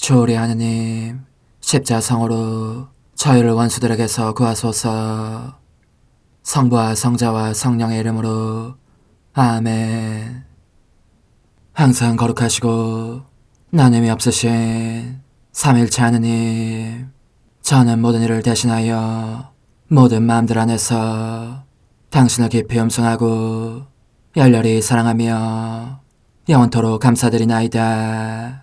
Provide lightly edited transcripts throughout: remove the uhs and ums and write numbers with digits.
주오리 하느님, 십자성으로 저희를 원수들에게서 구하소서. 성부와 성자와 성령의 이름으로 아멘. 항상 거룩하시고 나눔이 없으신 삼일체 하느님, 저는 모든 일을 대신하여 모든 마음들 안에서 당신을 깊이 음성하고 열렬히 사랑하며 영원토록 감사드리나이다.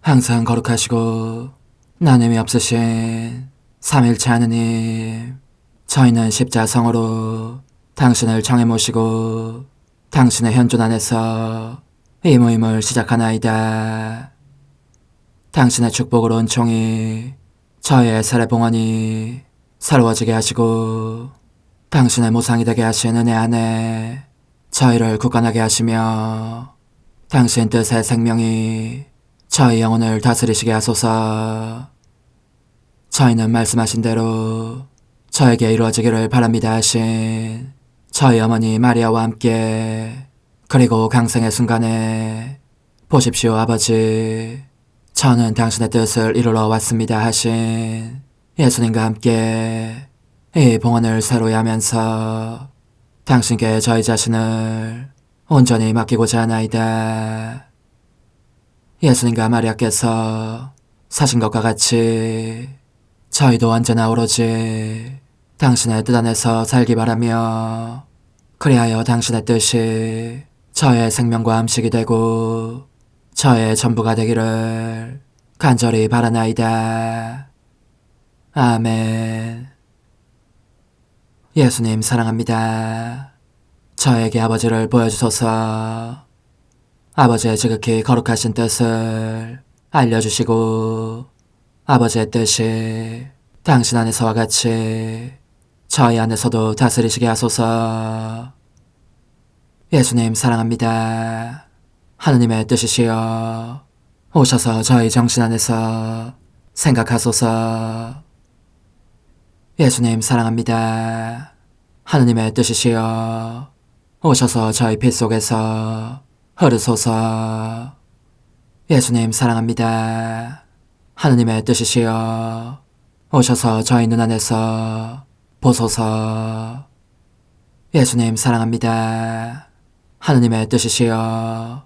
항상 거룩하시고 나눔이 없으신 삼일체 하느님, 저희는 십자성으로 당신을 정해 모시고 당신의 현존 안에서 이 모임을 시작하나이다. 당신의 축복으로 은총이 저희의 세례봉헌이 새로워지게 하시고 당신의 모상이 되게 하신 은혜 안에 저희를 굳건하게 하시며 당신 뜻의 생명이 저희 영혼을 다스리시게 하소서. 저희는 말씀하신 대로 저에게 이루어지기를 바랍니다 하신 저희 어머니 마리아와 함께, 그리고 강생의 순간에 보십시오 아버지, 저는 당신의 뜻을 이루러 왔습니다 하신 예수님과 함께 이 봉헌을 새로이 하면서 당신께 저희 자신을 온전히 맡기고자 하나이다. 예수님과 마리아께서 사신 것과 같이 저희도 언제나 오로지 당신의 뜻 안에서 살기 바라며, 그리하여 당신의 뜻이 저의 생명과 음식이 되고 저의 전부가 되기를 간절히 바라나이다. 아멘. 예수님 사랑합니다. 저에게 아버지를 보여주소서. 아버지의 지극히 거룩하신 뜻을 알려주시고 아버지의 뜻이 당신 안에서와 같이 저희 안에서도 다스리시게 하소서. 예수님 사랑합니다. 하느님의 뜻이시여 오셔서 저희 정신 안에서 생각하소서. 예수님 사랑합니다. 하느님의 뜻이시여 오셔서 저희 피 속에서 흐르소서. 예수님 사랑합니다. 하느님의 뜻이시여 오셔서 저희 눈 안에서 보소서. 예수님 사랑합니다. 하느님의 뜻이시여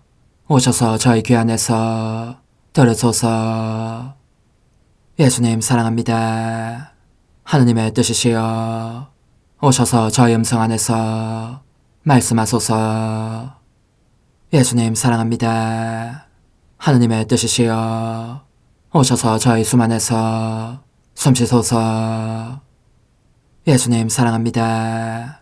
오셔서 저희 귀 안에서 들으소서. 예수님 사랑합니다. 하느님의 뜻이시여 오셔서 저희 음성 안에서 말씀하소서. 예수님 사랑합니다. 하느님의 뜻이시여 오셔서 저희 숨 안에서 숨쉬소서. 예수님 사랑합니다.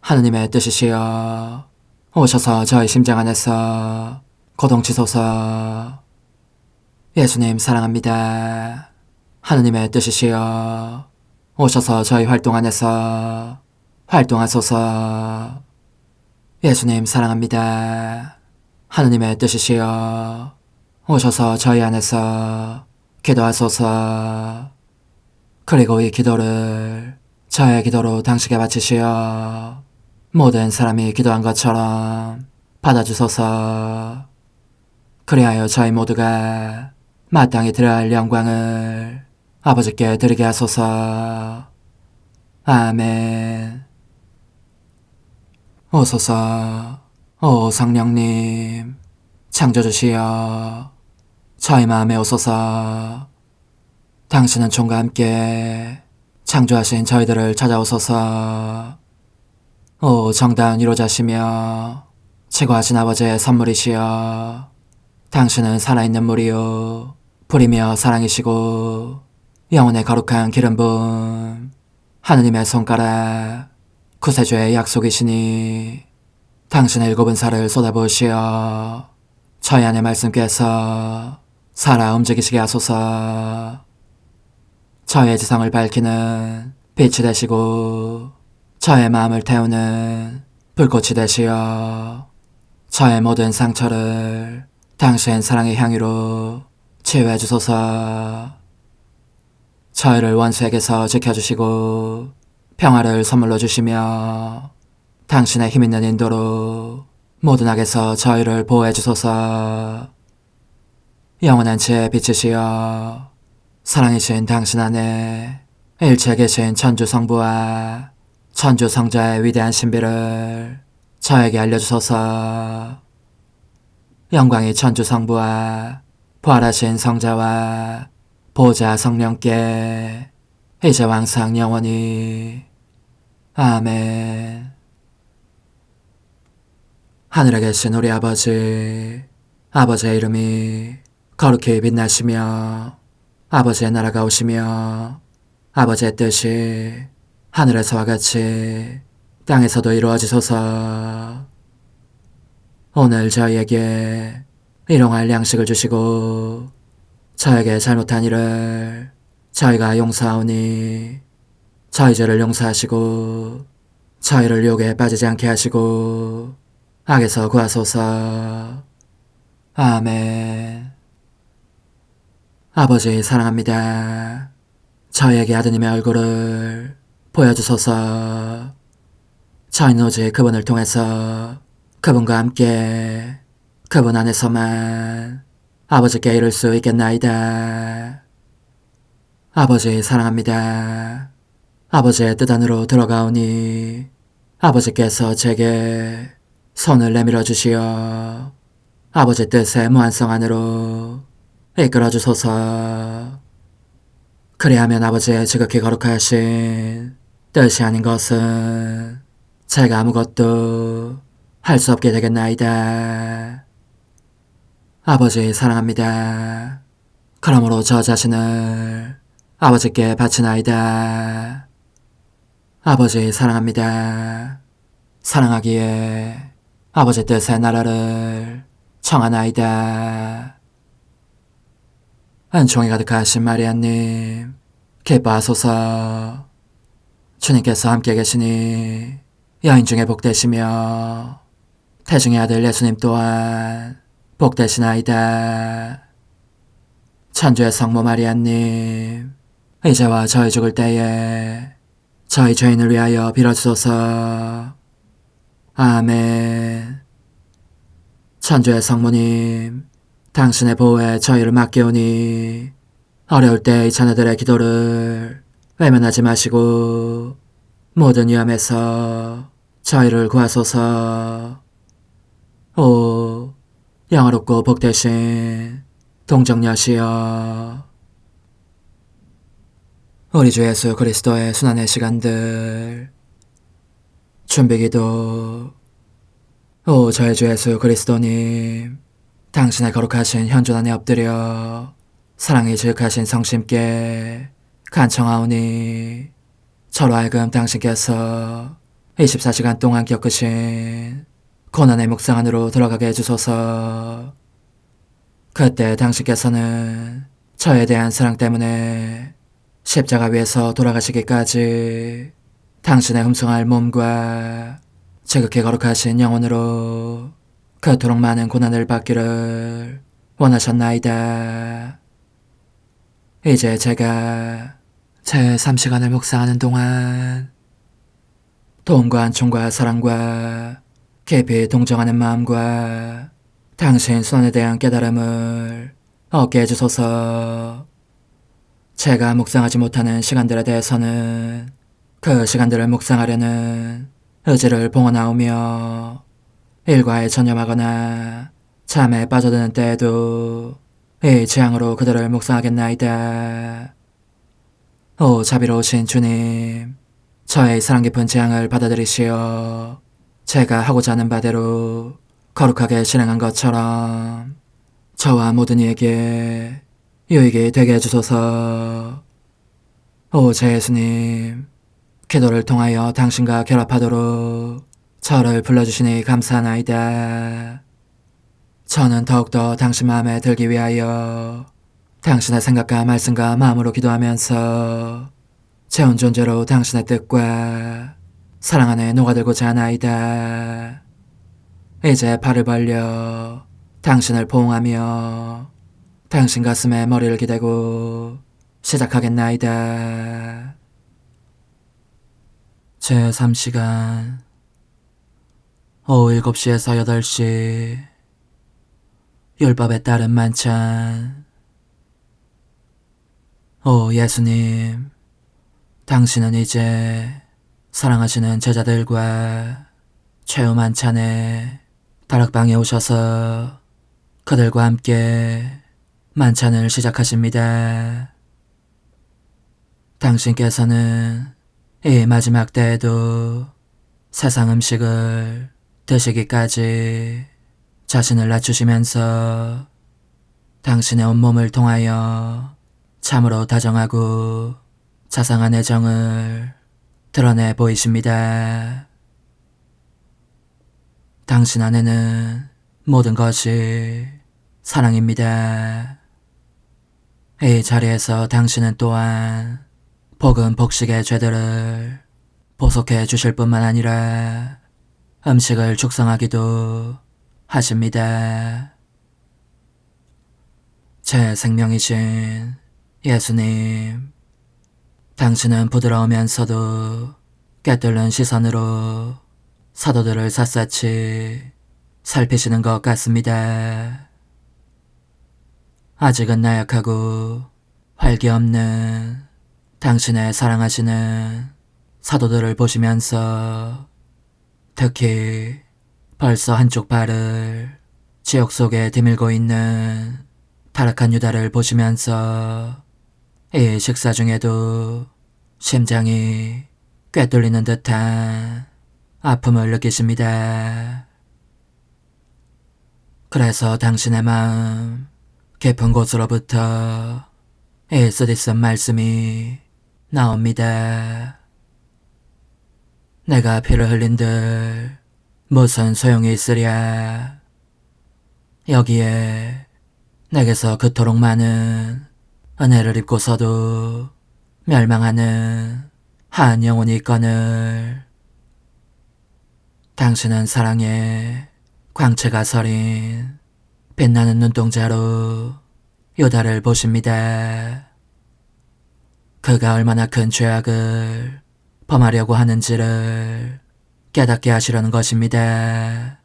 하느님의 뜻이시여 오셔서 저희 심장 안에서 고동치소서. 예수님 사랑합니다. 하느님의 뜻이시여 오셔서 저희 활동 안에서 활동하소서. 예수님 사랑합니다. 하느님의 뜻이시여 오셔서 저희 안에서 기도하소서. 그리고 이 기도를 저의 기도로 당신께 바치시어 모든 사람이 기도한 것처럼 받아주소서. 그리하여 저희 모두가 마땅히 드려야 할 영광을 아버지께 드리게 하소서. 아멘. 오소서. 오 성령님 창조주시여 저희 마음에 오소서. 당신은 총과 함께 창조하신 저희들을 찾아오소서. 오 정다운 위로자시며 최고하신 아버지의 선물이시여 당신은 살아있는 물이요 불이며 사랑이시고 영혼의 거룩한 기름 부음 하느님의 손가락 구세주의 약속이시니 당신의 일곱은 살을 쏟아부으시어 저희 안의 말씀께서 살아 움직이시게 하소서. 저의 지성을 밝히는 빛이 되시고 저의 마음을 태우는 불꽃이 되시어 저의 모든 상처를 당신 사랑의 향유로 치유해 주소서. 저희를 원수에게서 지켜주시고 평화를 선물로 주시며 당신의 힘있는 인도로 모든 악에서 저희를 보호해 주소서. 영원한 제 빛이시여 사랑이신 당신 안에 일체 계신 천주 성부와 천주 성자의 위대한 신비를 저에게 알려주소서. 영광이 천주 성부와 부활하신 성자와 보좌 성령께 이제와 항상 영원히 아멘. 하늘에 계신 우리 아버지, 아버지의 이름이 거룩히 빛나시며 아버지의 나라가 오시며 아버지의 뜻이 하늘에서와 같이 땅에서도 이루어지소서. 오늘 저희에게 일용할 양식을 주시고 저에게 잘못한 일을 저희가 용서하오니 저희 죄를 용서하시고 저희를 유혹에 빠지지 않게 하시고 악에서 구하소서. 아멘. 아버지 사랑합니다. 저희에게 아드님의 얼굴을 보여주소서. 저희는 오직 그분을 통해서 그분과 함께 그분 안에서만 아버지께 이룰 수 있겠나이다. 아버지 사랑합니다. 아버지의 뜻 안으로 들어가오니 아버지께서 제게 손을 내밀어 주시어 아버지 뜻의 무한성 안으로 이끌어 주소서. 그리하면 아버지의 지극히 거룩하신 뜻이 아닌 것은 제가 아무것도 할 수 없게 되겠나이다. 아버지 사랑합니다. 그러므로 저 자신을 아버지께 바치나이다. 아버지 사랑합니다. 사랑하기에 아버지 뜻의 나라를 청하나이다. 은총이 가득하신 마리아님, 기뻐하소서. 주님께서 함께 계시니 여인 중에 복되시며 태중의 아들 예수님 또한 복되시나이다. 천주의 성모 마리아님, 이제와 저희 죽을 때에 저희 죄인을 위하여 빌어주소서. 아멘. 천주의 성모님, 당신의 보호에 저희를 맡기오니 어려울 때 이 자녀들의 기도를 외면하지 마시고 모든 위험에서 저희를 구하소서. 오, 영화롭고 복되신 동정녀시여, 우리 주 예수 그리스도의 순환의 시간들 준비기도. 오 저희 주 예수 그리스도님, 당신의 거룩하신 현존 안에 엎드려 사랑이 지극하신 성심께 간청하오니 저로 하여금 당신께서 24시간 동안 겪으신 고난의 묵상 안으로 들어가게 해주소서. 그때 당신께서는 저에 대한 사랑 때문에 십자가 위에서 돌아가시기까지 당신의 흠숭할 몸과 지극히 거룩하신 영혼으로 그토록 많은 고난을 받기를 원하셨나이다. 이제 제가 제 3시간을 묵상하는 동안 도움과 안총과 사랑과 깊이 동정하는 마음과 당신 손에 대한 깨달음을 얻게 해주소서. 제가 묵상하지 못하는 시간들에 대해서는 그 시간들을 묵상하려는 의지를 봉헌하오며 일과에 전념하거나 잠에 빠져드는 때에도 이 재앙으로 그들을 묵상하겠나이다. 오 자비로우신 주님, 저의 사랑 깊은 재앙을 받아들이시어 제가 하고자 하는 바대로 거룩하게 실행한 것처럼 저와 모든 이에게 유익이 되게 해주소서. 오 제 예수님, 기도를 통하여 당신과 결합하도록 저를 불러주시니 감사하나이다. 저는 더욱더 당신 마음에 들기 위하여 당신의 생각과 말씀과 마음으로 기도하면서 제 온 존재로 당신의 뜻과 사랑 안에 녹아들고자 하나이다. 이제 팔을 벌려 당신을 포옹하며 당신 가슴에 머리를 기대고 시작하겠나이다. 제3시간 오후 7시에서 8시 율법에 따른 만찬. 오 예수님, 당신은 이제 사랑하시는 제자들과 최후 만찬에 다락방에 오셔서 그들과 함께 만찬을 시작하십니다. 당신께서는 이 마지막 때에도 세상 음식을 드시기까지 자신을 낮추시면서 당신의 온몸을 통하여 참으로 다정하고 자상한 애정을 드러내 보이십니다. 당신 안에는 모든 것이 사랑입니다. 이 자리에서 당신은 또한 복음 복식의 죄들을 보속해 주실 뿐만 아니라 음식을 축성하기도 하십니다. 제 생명이신 예수님, 당신은 부드러우면서도 꿰뚫는 시선으로 사도들을 샅샅이 살피시는 것 같습니다. 아직은 나약하고 활기 없는 당신의 사랑하시는 사도들을 보시면서 특히 벌써 한쪽 발을 지옥 속에 디밀고 있는 타락한 유다를 보시면서 이 식사 중에도 심장이 꿰뚫리는 듯한 아픔을 느끼십니다. 그래서 당신의 마음 깊은 곳으로부터 이 쓰디쓴 말씀이 나옵니다. 내가 피를 흘린들 무슨 소용이 있으랴. 여기에 내게서 그토록 많은 은혜를 입고서도 멸망하는 한 영혼이 있거늘. 당신은 사랑의 광채가 서린 빛나는 눈동자로 유다를 보십니다. 그가 얼마나 큰 죄악을 범하려고 하는지를 깨닫게 하시려는 것입니다.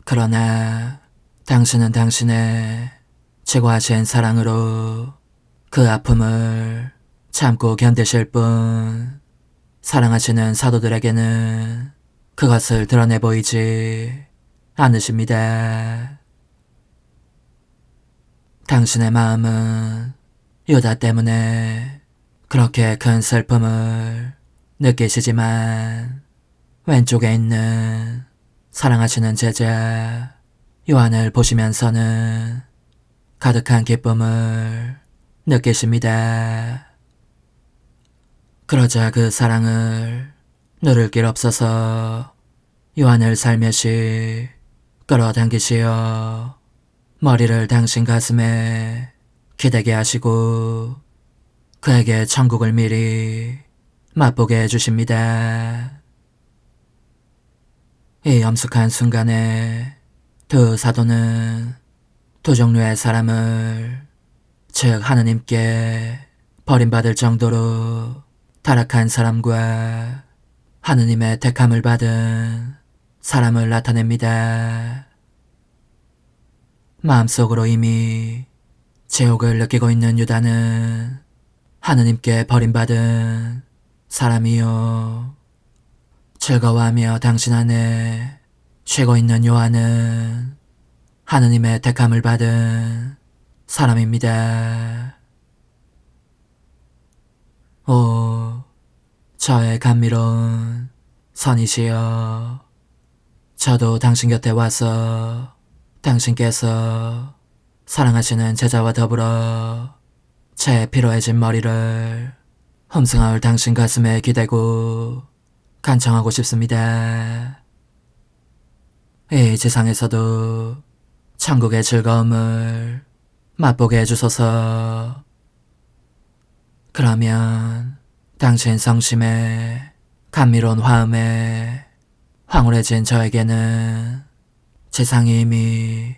그러나 당신은 당신의 최고하신 사랑으로 그 아픔을 참고 견디실 뿐, 사랑하시는 사도들에게는 그것을 드러내 보이지 않으십니다. 당신의 마음은 유다 때문에 그렇게 큰 슬픔을 느끼시지만 왼쪽에 있는 사랑하시는 제자 요한을 보시면서는 가득한 기쁨을 느끼십니다. 그러자 그 사랑을 누를 길 없어서 요한을 살며시 끌어당기시어 머리를 당신 가슴에 기대게 하시고 그에게 천국을 미리 맛보게 해주십니다. 이 엄숙한 순간에 두 사도는 두 종류의 사람을, 즉 하느님께 버림받을 정도로 타락한 사람과 하느님의 택함을 받은 사람을 나타냅니다. 마음속으로 이미 제옥을 느끼고 있는 유다는 하느님께 버림받은 사람이요, 즐거워하며 당신 안에 쉬고 있는 요한은 하느님의 택함을 받은 사람입니다. 오, 저의 감미로운 선이시여, 저도 당신 곁에 와서 당신께서 사랑하시는 제자와 더불어 제 피로해진 머리를 험승하올 당신 가슴에 기대고 간청하고 싶습니다. 이 세상에서도 천국의 즐거움을 맛보게 해주소서. 그러면 당신 성심에 감미로운 화음에 황홀해진 저에게는 지상이 이미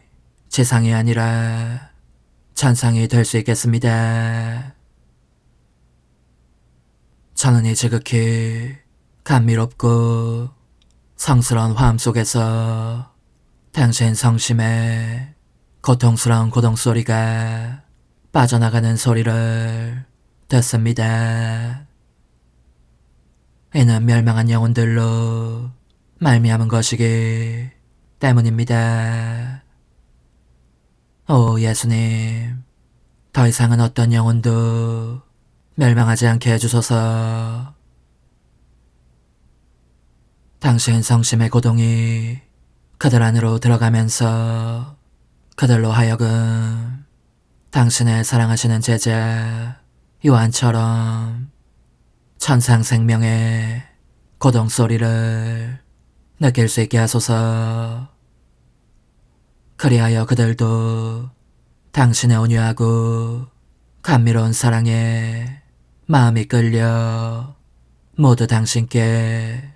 지상이 아니라 천상이 될 수 있겠습니다. 저는 이 지극히 감미롭고 성스러운 화음 속에서 당신 성심에 고통스러운 고동소리가 빠져나가는 소리를 듣습니다. 이는 멸망한 영혼들로 말미암은 것이기 때문입니다. 오 예수님, 더 이상은 어떤 영혼도 멸망하지 않게 해주소서. 당신 성심의 고동이 그들 안으로 들어가면서 그들로 하여금 당신의 사랑하시는 제자 요한처럼 천상생명의 고동소리를 느낄 수 있게 하소서. 그리하여 그들도 당신의 온유하고 감미로운 사랑에 마음이 끌려 모두 당신께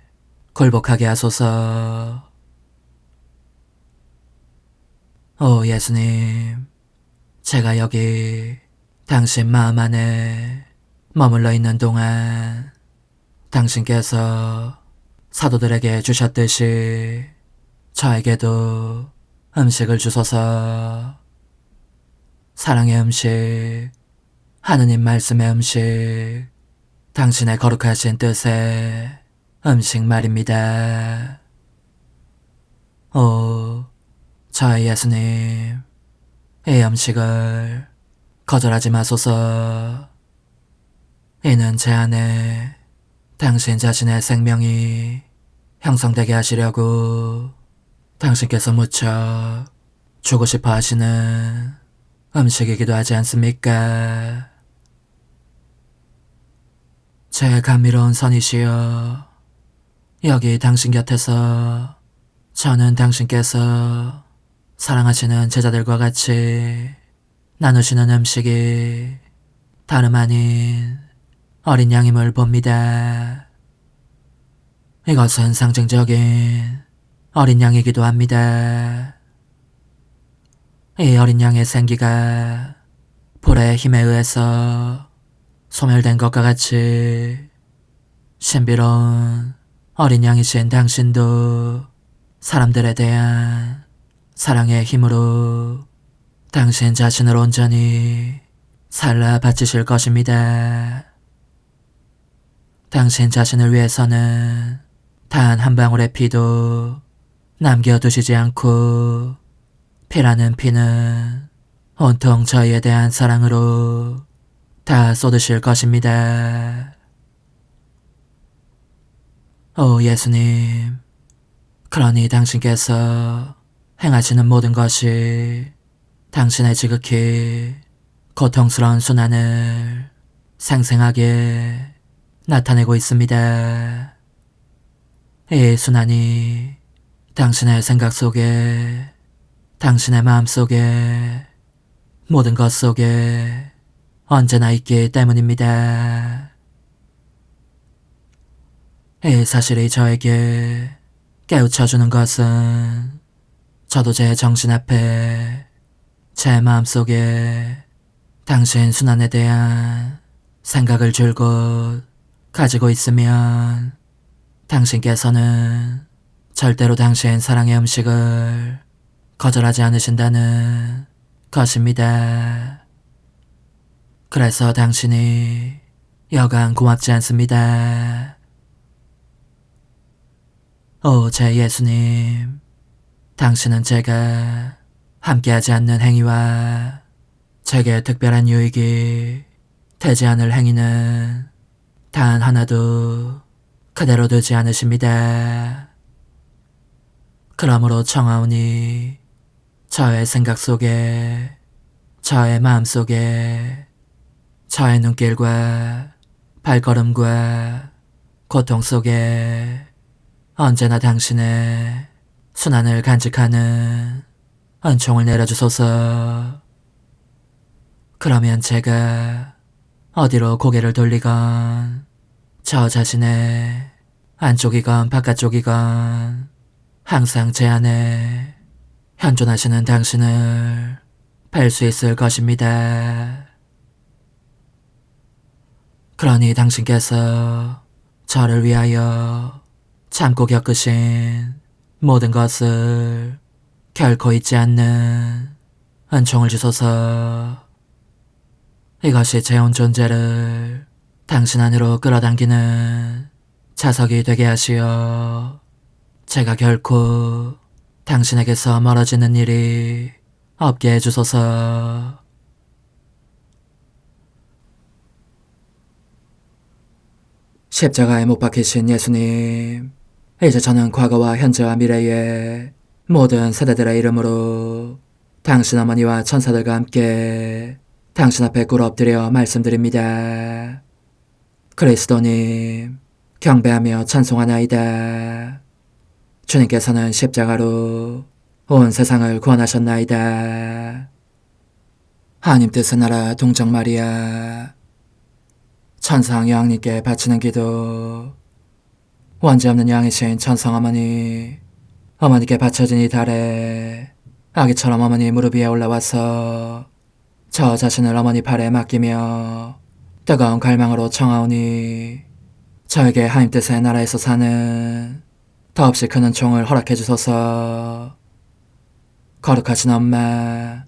굴복하게 하소서. 오 예수님, 제가 여기 당신 마음 안에 머물러 있는 동안 당신께서 사도들에게 주셨듯이 저에게도 음식을 주소서. 사랑의 음식, 하느님 말씀의 음식, 당신의 거룩하신 뜻의 음식 말입니다. 오, 저의 예수님, 이 음식을 거절하지 마소서. 이는 제 안에 당신 자신의 생명이 형성되게 하시려고 당신께서 무척 주고 싶어 하시는 음식이기도 하지 않습니까? 제 감미로운 선이시여, 여기 당신 곁에서 저는 당신께서 사랑하시는 제자들과 같이 나누시는 음식이 다름 아닌 어린 양임을 봅니다. 이것은 상징적인 어린 양이기도 합니다. 이 어린 양의 생기가 불의 힘에 의해서 소멸된 것과 같이 신비로운 어린 양이신 당신도 사람들에 대한 사랑의 힘으로 당신 자신을 온전히 살라 바치실 것입니다. 당신 자신을 위해서는 단 한 방울의 피도 남겨두시지 않고, 피라는 피는 온통 저희에 대한 사랑으로 다 쏟으실 것입니다. 오 예수님, 그러니 당신께서 행하시는 모든 것이 당신의 지극히 고통스러운 순환을 생생하게 나타내고 있습니다. 이 순환이 당신의 생각 속에, 당신의 마음 속에, 모든 것 속에 언제나 있기 때문입니다. 이 사실이 저에게 깨우쳐주는 것은 저도 제 정신 앞에, 제 마음 속에 당신 순환에 대한 생각을 줄곧 가지고 있으면 당신께서는 절대로 당신 사랑의 음식을 거절하지 않으신다는 것입니다. 그래서 당신이 여간 고맙지 않습니다. 오 제 예수님, 당신은 제가 함께하지 않는 행위와 제게 특별한 유익이 되지 않을 행위는 단 하나도 그대로 두지 않으십니다. 그러므로 청하오니 저의 생각 속에, 저의 마음 속에, 저의 눈길과 발걸음과 고통 속에 언제나 당신의 순환을 간직하는 은총을 내려주소서. 그러면 제가 어디로 고개를 돌리건, 저 자신의 안쪽이건 바깥쪽이건 항상 제 안에 현존하시는 당신을 뵐 수 있을 것입니다. 그러니 당신께서 저를 위하여 참고 겪으신 모든 것을 결코 잊지 않는 은총을 주소서. 이것이 제 온 존재를 당신 안으로 끌어당기는 자석이 되게 하시어 제가 결코 당신에게서 멀어지는 일이 없게 해주소서. 십자가에 못 박히신 예수님, 이제 저는 과거와 현재와 미래의 모든 세대들의 이름으로 당신 어머니와 천사들과 함께 당신 앞에 꿇어 엎드려 말씀드립니다. 그리스도님, 경배하며 찬송하나이다. 주님께서는 십자가로 온 세상을 구원하셨나이다. 하나님 뜻의 나라 동정 마리아, 천상 여왕님께 바치는 기도. 원죄 없는 여왕이신 천상 어머니, 어머니께 바쳐진 이 달에 아기처럼 어머니 무릎 위에 올라와서 저 자신을 어머니 팔에 맡기며 뜨거운 갈망으로 청하오니 저에게 하나님 뜻의 나라에서 사는 더없이 큰 은총을 허락해 주소서. 거룩하신 엄마,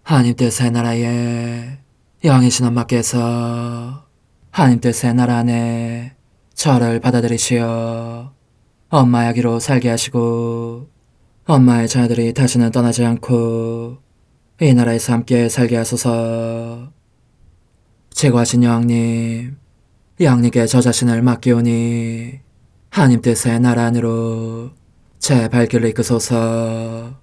하나님 뜻의 나라에 여왕이신 엄마께서 하나님 뜻의 나라 안에 저를 받아들이시어 엄마의 아기로 살게 하시고 엄마의 자녀들이 다시는 떠나지 않고 이 나라에서 함께 살게 하소서. 제거하신 여왕님, 여왕님께 저 자신을 맡기오니 하나님 뜻의 나라 안으로 제 발길을 이끄소서.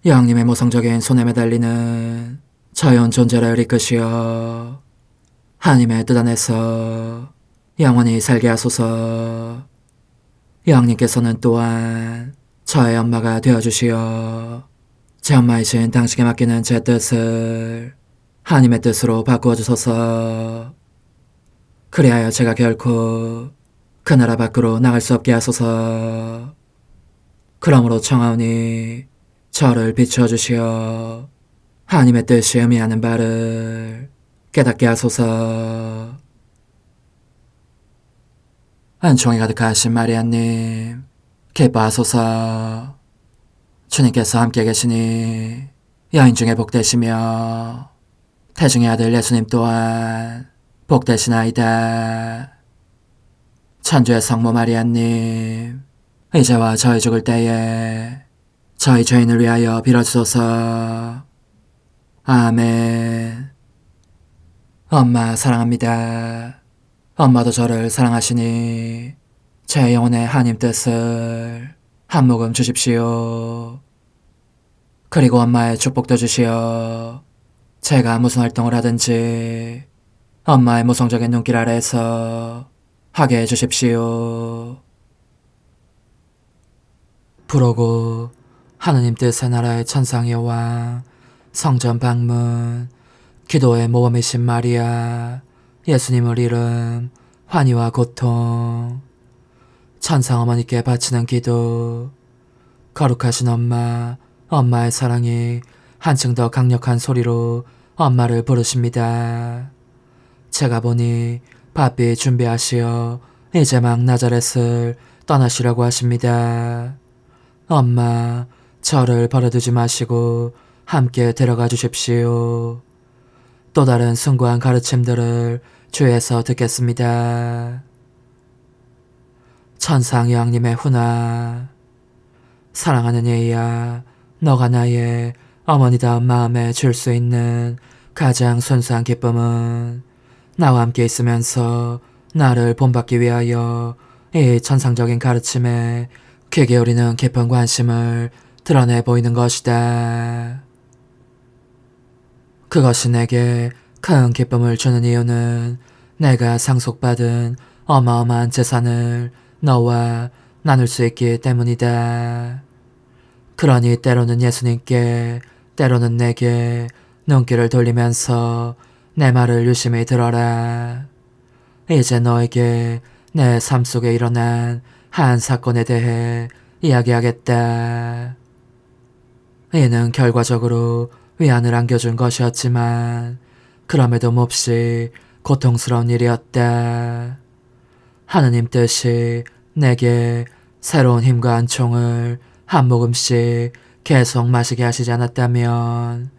여왕님의 모성적인 손에 매달리는 저의 온 존재를 이끄시어 하나님의 뜻 안에서 영원히 살게 하소서. 여왕님께서는 또한 저의 엄마가 되어주시어 제 엄마이신 당신께 맡기는 제 뜻을 하나님의 뜻으로 바꾸어 주소서. 그리하여 제가 결코 그 나라 밖으로 나갈 수 없게 하소서. 그러므로 청하오니 저를 비추어 주시어 하나님의 뜻이 의미하는 바를 깨닫게 하소서. 은총이 가득하신 마리아님, 기뻐하소서. 주님께서 함께 계시니 여인 중에 복되시며 태중의 아들 예수님 또한 복되시나이다. 천주의 성모 마리아님, 이제와 저희 죽을 때에 저희 죄인을 위하여 빌어주소서. 아멘. 엄마 사랑합니다. 엄마도 저를 사랑하시니 제 영혼의 하나님 뜻을 한 모금 주십시오. 그리고 엄마의 축복도 주시어 제가 무슨 활동을 하든지 엄마의 모성적인 눈길 아래에서 하게 해주십시오. 부르고 하느님 뜻의 나라의 천상 여왕, 성전 방문, 기도의 모범이신 마리아, 예수님을 잃은 환희와 고통, 천상 어머니께 바치는 기도, 거룩하신 엄마, 엄마의 사랑이 한층 더 강력한 소리로 엄마를 부르십니다. 제가 보니 바삐 준비하시어 이제 막 나자렛을 떠나시려고 하십니다. 엄마, 저를 버려두지 마시고 함께 데려가 주십시오. 또 다른 숭고한 가르침들을 주에서 듣겠습니다. 천상 여왕님의 훈화. 사랑하는 예희야, 너가 나의 어머니다운 마음에 줄 수 있는 가장 순수한 기쁨은 나와 함께 있으면서 나를 본받기 위하여 이 천상적인 가르침에 귀 기울이는 깊은 관심을 드러내 보이는 것이다. 그것이 내게 큰 기쁨을 주는 이유는 내가 상속받은 어마어마한 재산을 너와 나눌 수 있기 때문이다. 그러니 때로는 예수님께, 때로는 내게 눈길을 돌리면서 내 말을 유심히 들어라. 이제 너에게 내 삶 속에 일어난 한 사건에 대해 이야기하겠다. 이는 결과적으로 위안을 안겨준 것이었지만 그럼에도 몹시 고통스러운 일이었다. 하느님 뜻이 내게 새로운 힘과 은총을 한 모금씩 계속 마시게 하시지 않았다면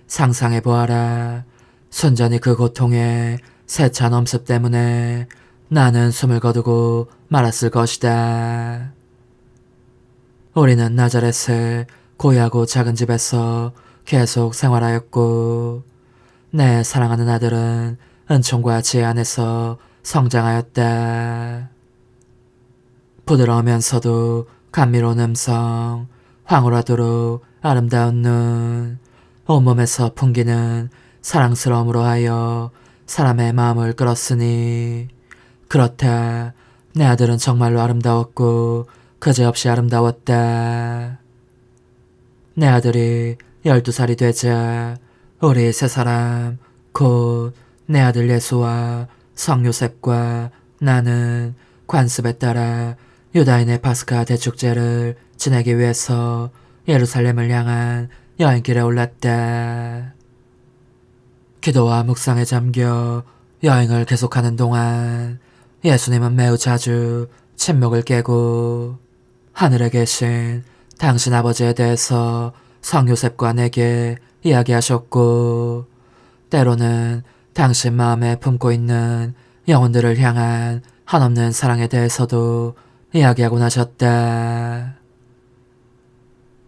상상해보아라. 순전히 그 고통에 세찬 엄습 때문에 나는 숨을 거두고 말았을 것이다. 우리는 나자렛의 고요하고 작은 집에서 계속 생활하였고 내 사랑하는 아들은 은총과 지혜 안에서 성장하였다. 부드러우면서도 감미로운 음성, 황홀하도록 아름다운 눈, 온몸에서 풍기는 사랑스러움으로 하여 사람의 마음을 끌었으니 그렇다. 내 아들은 정말로 아름다웠고 그제없이 아름다웠다. 내 아들이 12살이 되자 우리 세 사람 곧 내 아들 예수와 성 요셉과 나는 관습에 따라 유다인의 파스카 대축제를 지내기 위해서 예루살렘을 향한 여행길에 올랐다. 기도와 묵상에 잠겨 여행을 계속하는 동안 예수님은 매우 자주 침묵을 깨고 하늘에 계신 당신 아버지에 대해서 성 요셉과 내게 이야기하셨고 때로는 당신 마음에 품고 있는 영혼들을 향한 한없는 사랑에 대해서도 이야기하고 나셨다.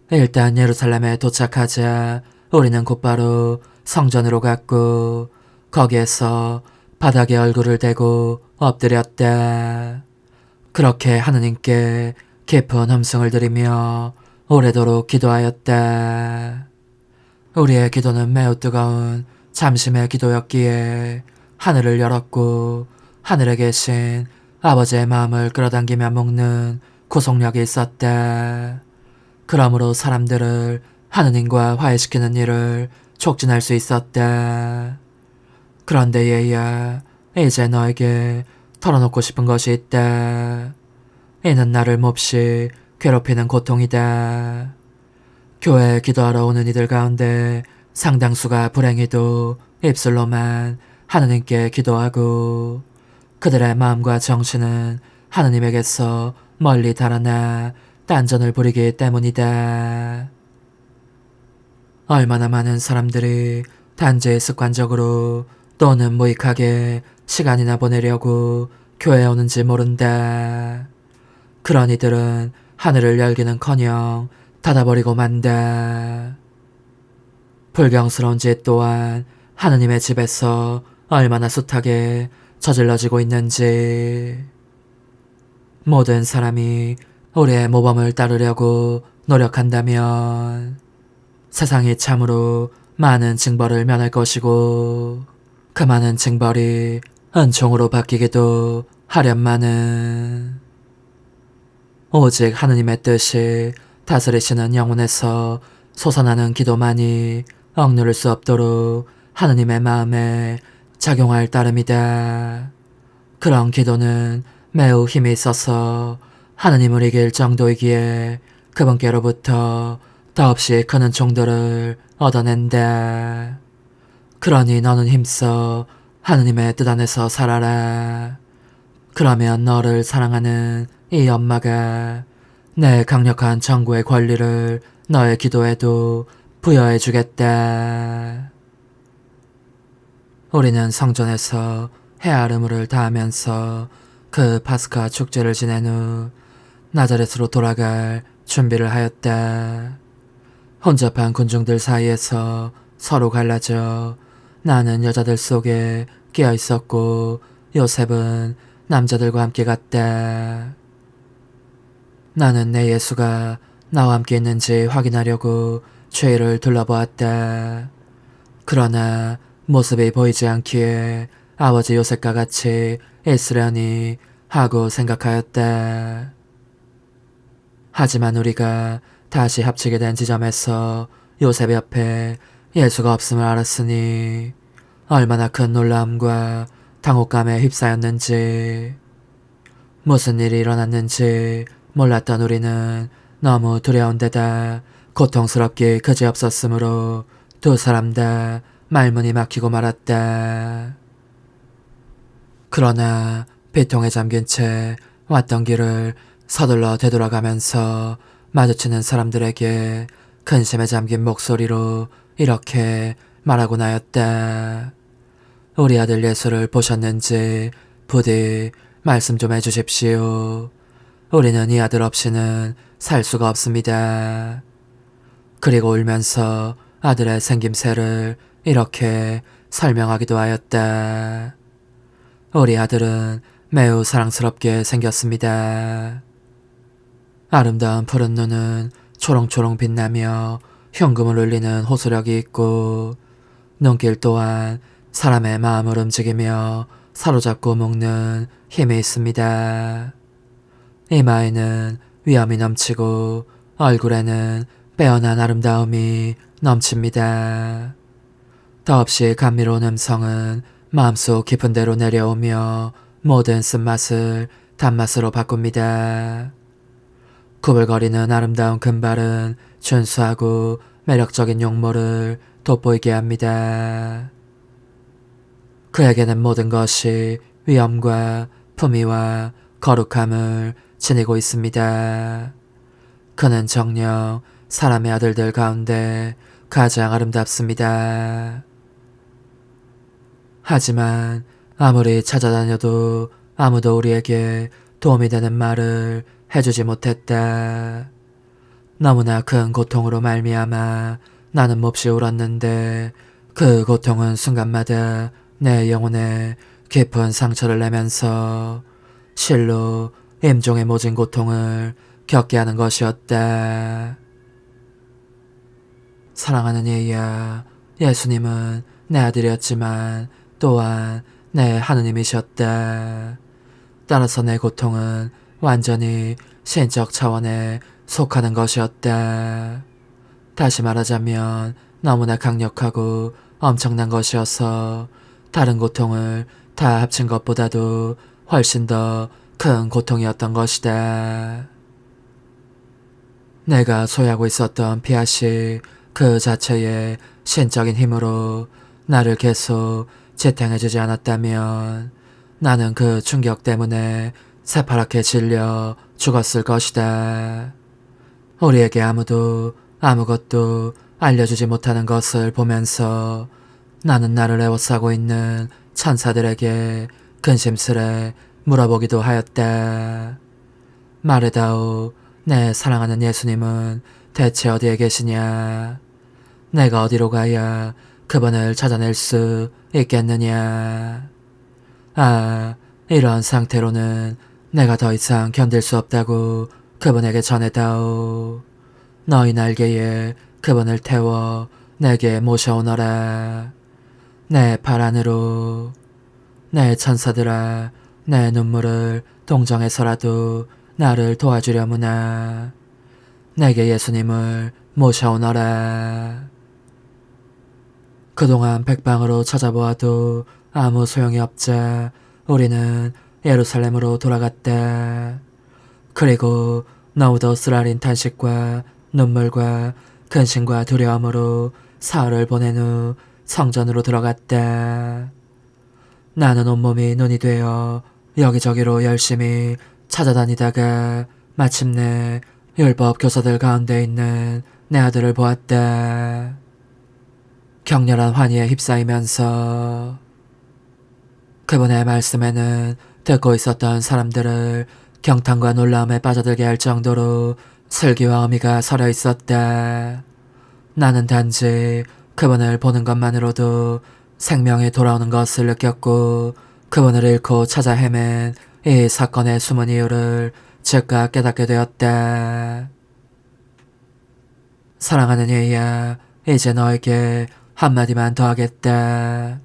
일단 예루살렘에 도착하자 우리는 곧바로 성전으로 갔고 거기에서 바닥에 얼굴을 대고 엎드렸다. 그렇게 하느님께 깊은 함성을 드리며 오래도록 기도하였다. 우리의 기도는 매우 뜨거운 잠심의 기도였기에 하늘을 열었고 하늘에 계신 아버지의 마음을 끌어당기며 묶는 구속력이 있었다. 그러므로 사람들을 하느님과 화해시키는 일을 촉진할 수 있었다. 그런데 얘야, 이제 너에게 털어놓고 싶은 것이 있다. 이는 나를 몹시 괴롭히는 고통이다. 교회에 기도하러 오는 이들 가운데 상당수가 불행히도 입술로만 하느님께 기도하고 그들의 마음과 정신은 하느님에게서 멀리 달아나 딴전을 부리기 때문이다. 얼마나 많은 사람들이 단지 습관적으로 또는 무익하게 시간이나 보내려고 교회에 오는지 모른다. 그런 이들은 하늘을 열기는커녕 닫아버리고 만다. 불경스러운 짓 또한 하느님의 집에서 얼마나 숱하게 저질러지고 있는지. 모든 사람이 우리의 모범을 따르려고 노력한다면 세상이 참으로 많은 징벌을 면할 것이고 그 많은 징벌이 은총으로 바뀌기도 하련마는 오직 하느님의 뜻이 다스리시는 영혼에서 솟아나는 기도만이 억누를 수 없도록 하느님의 마음에 작용할 따름이다. 그런 기도는 매우 힘이 있어서 하느님을 이길 정도이기에 그분께로부터 더없이 큰 은총들을 얻어낸다. 그러니 너는 힘써 하느님의 뜻 안에서 살아라. 그러면 너를 사랑하는 이 엄마가 내 강력한 정구의 권리를 너의 기도에도 부여해 주겠다. 우리는 성전에서 헤아름을 다하면서 그 파스카 축제를 지낸 후 나자렛으로 돌아갈 준비를 하였다. 혼잡한 군중들 사이에서 서로 갈라져 나는 여자들 속에 끼어 있었고 요셉은 남자들과 함께 갔다. 나는 내 예수가 나와 함께 있는지 확인하려고 주위를 둘러보았다. 그러나 모습이 보이지 않기에 아버지 요셉과 같이 있으려니 하고 생각하였다. 하지만 우리가 다시 합치게 된 지점에서 요셉 옆에 예수가 없음을 알았으니 얼마나 큰 놀라움과 당혹감에 휩싸였는지. 무슨 일이 일어났는지 몰랐던 우리는 너무 두려운 데다 고통스럽기 그지없었으므로 두 사람 다 말문이 막히고 말았다. 그러나 비통에 잠긴 채 왔던 길을 서둘러 되돌아가면서 마주치는 사람들에게 근심에 잠긴 목소리로 이렇게 말하곤 하였다. 우리 아들 예수를 보셨는지 부디 말씀 좀 해주십시오. 우리는 이 아들 없이는 살 수가 없습니다. 그리고 울면서 아들의 생김새를 이렇게 설명하기도 하였다. 우리 아들은 매우 사랑스럽게 생겼습니다. 아름다운 푸른 눈은 초롱초롱 빛나며 흉금을 울리는 호소력이 있고, 눈길 또한 사람의 마음을 움직이며 사로잡고 묶는 힘이 있습니다. 이마에는 위엄이 넘치고 얼굴에는 빼어난 아름다움이 넘칩니다. 더없이 감미로운 음성은 마음속 깊은 데로 내려오며 모든 쓴맛을 단맛으로 바꿉니다. 구불거리는 아름다운 금발은 준수하고 매력적인 용모를 돋보이게 합니다. 그에게는 모든 것이 위엄과 품위와 거룩함을 지니고 있습니다. 그는 정녕 사람의 아들들 가운데 가장 아름답습니다. 하지만 아무리 찾아다녀도 아무도 우리에게 도움이 되는 말을 해주지 못했다. 너무나 큰 고통으로 말미암아 나는 몹시 울었는데 그 고통은 순간마다 내 영혼에 깊은 상처를 내면서 실로 임종의 모진 고통을 겪게 하는 것이었다. 사랑하는 예야, 예수님은 내 아들이었지만 또한 내 하느님이셨다. 따라서 내 고통은 완전히 신적 차원에 속하는 것이었다. 다시 말하자면 너무나 강력하고 엄청난 것이어서 다른 고통을 다 합친 것보다도 훨씬 더 큰 고통이었던 것이다. 내가 소유하고 있었던 피앗이 그 자체의 신적인 힘으로 나를 계속 지탱해주지 않았다면 나는 그 충격 때문에 새파랗게 질려 죽었을 것이다. 우리에게 아무도 아무것도 알려주지 못하는 것을 보면서 나는 나를 애워싸고 있는 천사들에게 근심스레 물어보기도 하였다. 말해다오, 내 사랑하는 예수님은 대체 어디에 계시냐? 내가 어디로 가야 그분을 찾아낼 수 있겠느냐? 아, 이런 상태로는 내가 더 이상 견딜 수 없다고 그분에게 전해다오. 너희 날개에 그분을 태워 내게 모셔오너라. 내 발 안으로. 내 천사들아, 내 눈물을 동정해서라도 나를 도와주려무나. 내게 예수님을 모셔오너라. 그동안 백방으로 찾아보아도 아무 소용이 없자 우리는 예루살렘으로 돌아갔다. 그리고 너무도 쓰라린 탄식과 눈물과 근심과 두려움으로 사흘을 보낸 후 성전으로 들어갔다. 나는 온몸이 눈이 되어 여기저기로 열심히 찾아다니다가 마침내 율법 교사들 가운데 있는 내 아들을 보았다. 격렬한 환희에 휩싸이면서 그분의 말씀에는 듣고 있었던 사람들을 경탄과 놀라움에 빠져들게 할 정도로 슬기와 어미가 서려 있었다. 나는 단지 그분을 보는 것만으로도 생명이 돌아오는 것을 느꼈고 그분을 잃고 찾아 헤맨 이 사건의 숨은 이유를 즉각 깨닫게 되었다. 사랑하는 예야, 이제 너에게 한마디만 더 하겠다.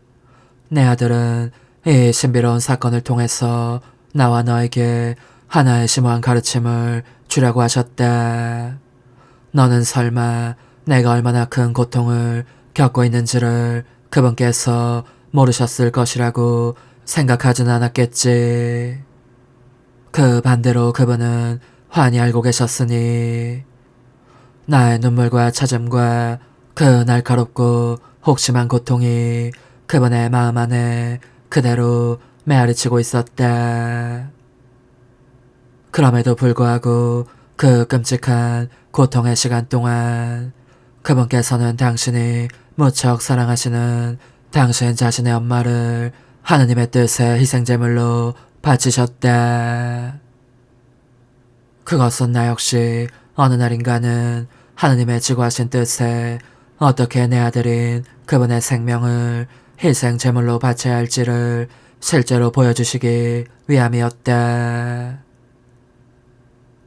내 아들은 이 신비로운 사건을 통해서 나와 너에게 하나의 심오한 가르침을 주려고 하셨다. 너는 설마 내가 얼마나 큰 고통을 겪고 있는지를 그분께서 모르셨을 것이라고 생각하진 않았겠지. 그 반대로 그분은 환히 알고 계셨으니 나의 눈물과 찾음과 그 날카롭고 혹심한 고통이 그분의 마음 안에 그대로 메아리치고 있었다. 그럼에도 불구하고 그 끔찍한 고통의 시간 동안 그분께서는 당신이 무척 사랑하시는 당신 자신의 엄마를 하느님의 뜻에 희생제물로 바치셨다. 그것은 나 역시 어느 날인가는 하느님의 지구하신 뜻에 어떻게 내 아들인 그분의 생명을 희생제물로 바쳐야 할지를 실제로 보여주시기 위함이었다.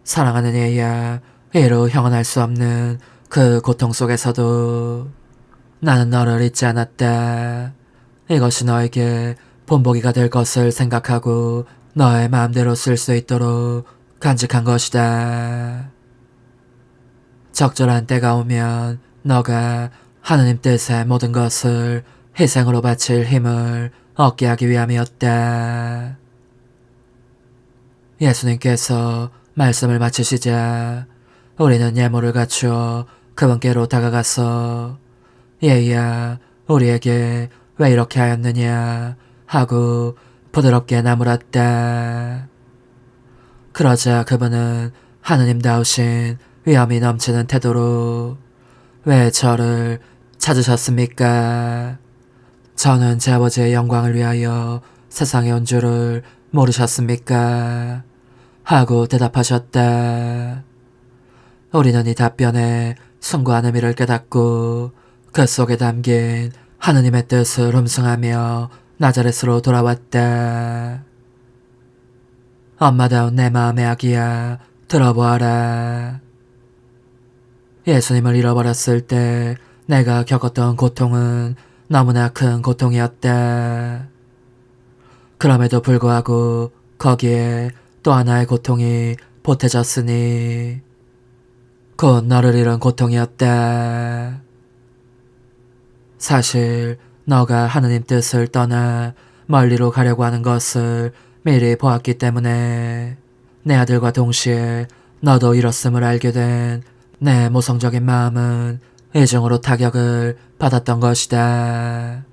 사랑하는 얘야, 이루 형언할 수 없는 그 고통 속에서도 나는 너를 잊지 않았다. 이것이 너에게 본보기가 될 것을 생각하고 너의 마음대로 쓸 수 있도록 간직한 것이다. 적절한 때가 오면 너가 하느님 뜻의 모든 것을 희생으로 바칠 힘을 얻게 하기 위함이었다. 예수님께서 말씀을 마치시자 우리는 예물을 갖추어 그분께로 다가가서 얘야, 우리에게 왜 이렇게 하였느냐 하고 부드럽게 나무랐다. 그러자 그분은 하느님다우신 위엄이 넘치는 태도로 왜 저를 찾으셨습니까? 저는 제 아버지의 영광을 위하여 세상에 온 줄을 모르셨습니까? 하고 대답하셨다. 우리는 이 답변에 숭고한 의미를 깨닫고 그 속에 담긴 하느님의 뜻을 음성하며 나자렛으로 돌아왔다. 엄마다운 내 마음의 아기야, 들어보아라. 예수님을 잃어버렸을 때 내가 겪었던 고통은 너무나 큰 고통이었다. 그럼에도 불구하고 거기에 또 하나의 고통이 보태졌으니 곧 너를 잃은 고통이었다. 사실 너가 하느님 뜻을 떠나 멀리로 가려고 하는 것을 미리 보았기 때문에 내 아들과 동시에 너도 잃었음을 알게 된 내 모성적인 마음은 이중으로 타격을 받았던 것이다.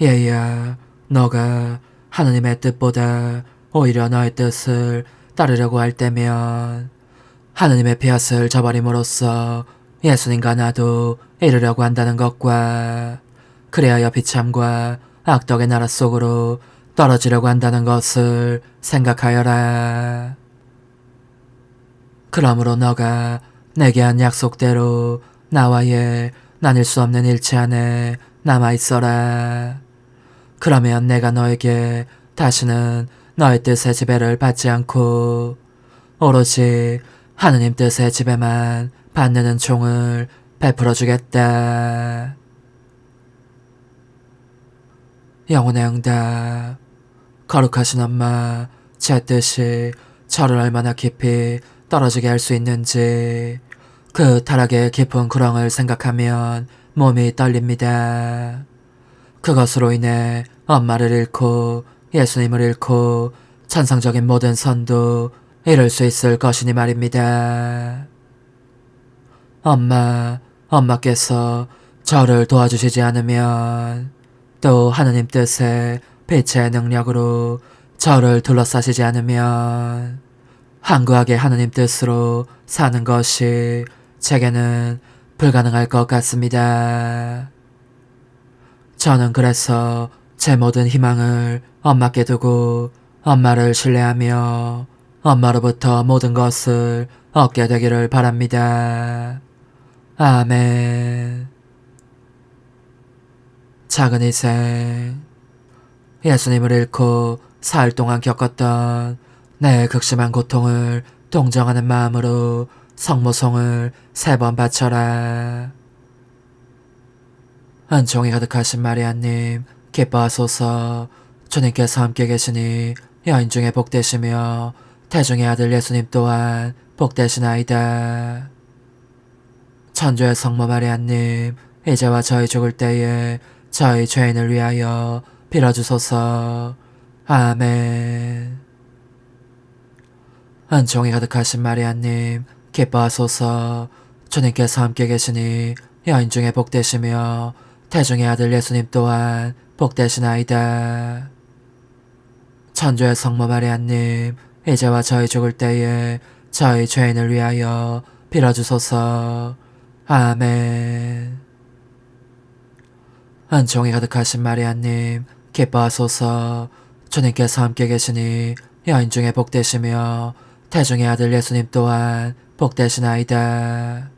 얘야, 너가 하느님의 뜻보다 오히려 너의 뜻을 따르려고 할 때면 하느님의 폐허을 저버림으로써 예수님과 나도 이르려고 한다는 것과 그래야 비참과 악덕의 나라 속으로 떨어지려고 한다는 것을 생각하여라. 그러므로 너가 내게 한 약속대로 나와의 나뉠 수 없는 일체 안에 남아있어라. 그러면 내가 너에게 다시는 너의 뜻의 지배를 받지 않고 오로지 하느님 뜻의 지배만 받는 은총을 베풀어 주겠다. 영혼의 응답. 거룩하신 엄마, 제 뜻이 저를 얼마나 깊이 떨어지게 할 수 있는지 그 타락의 깊은 구렁을 생각하면 몸이 떨립니다. 그것으로 인해 엄마를 잃고 예수님을 잃고 천상적인 모든 선도 이룰 수 있을 것이니 말입니다. 엄마께서 저를 도와주시지 않으면 또 하느님 뜻의 빛의 능력으로 저를 둘러싸시지 않으면 한구하게 하느님 뜻으로 사는 것이 제게는 불가능할 것 같습니다. 저는 그래서 제 모든 희망을 엄마께 두고 엄마를 신뢰하며 엄마로부터 모든 것을 얻게 되기를 바랍니다. 아멘. 작은 희생. 예수님을 잃고 사흘 동안 겪었던 내 극심한 고통을 동정하는 마음으로 성모송을 3번 바쳐라. 은총이 가득하신 마리아님, 기뻐하소서. 주님께서 함께 계시니 여인 중에 복되시며 태중의 아들 예수님 또한 복되시나이다. 천주의 성모 마리아님, 이제와 저희 죽을 때에 저희 죄인을 위하여 빌어주소서. 아멘. 은총이 가득하신 마리아님, 기뻐하소서. 주님께서 함께 계시니 여인 중에 복되시며 태중의 아들 예수님 또한 복되시나이다. 천주의 성모 마리아님, 이제와 저희 죽을 때에 저희 죄인을 위하여 빌어주소서. 아멘. 은총이 가득하신 마리아님, 기뻐하소서. 주님께서 함께 계시니 여인 중에 복되시며 태중의 아들 예수님 또한 복되시나이다.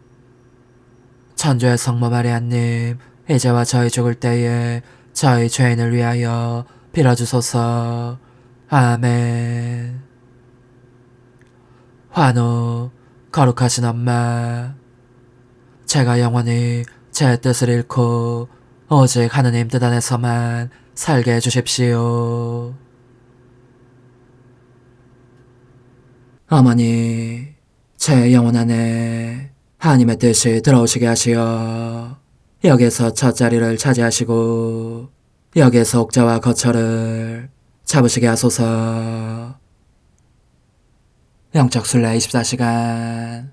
천주의 성모 마리아님, 이제와 저희 죽을 때에 저희 죄인을 위하여 빌어주소서. 아멘. 환호, 거룩하신 엄마, 제가 영원히 제 뜻을 잃고 오직 하느님 뜻 안에서만 살게 해주십시오. 어머니, 제 영혼 안에 하나님의 뜻이 들어오시게 하시어 여기에서 첫 자리를 차지하시고 여기에서 옥자와 거처를 잡으시게 하소서. 영적 순례 24시간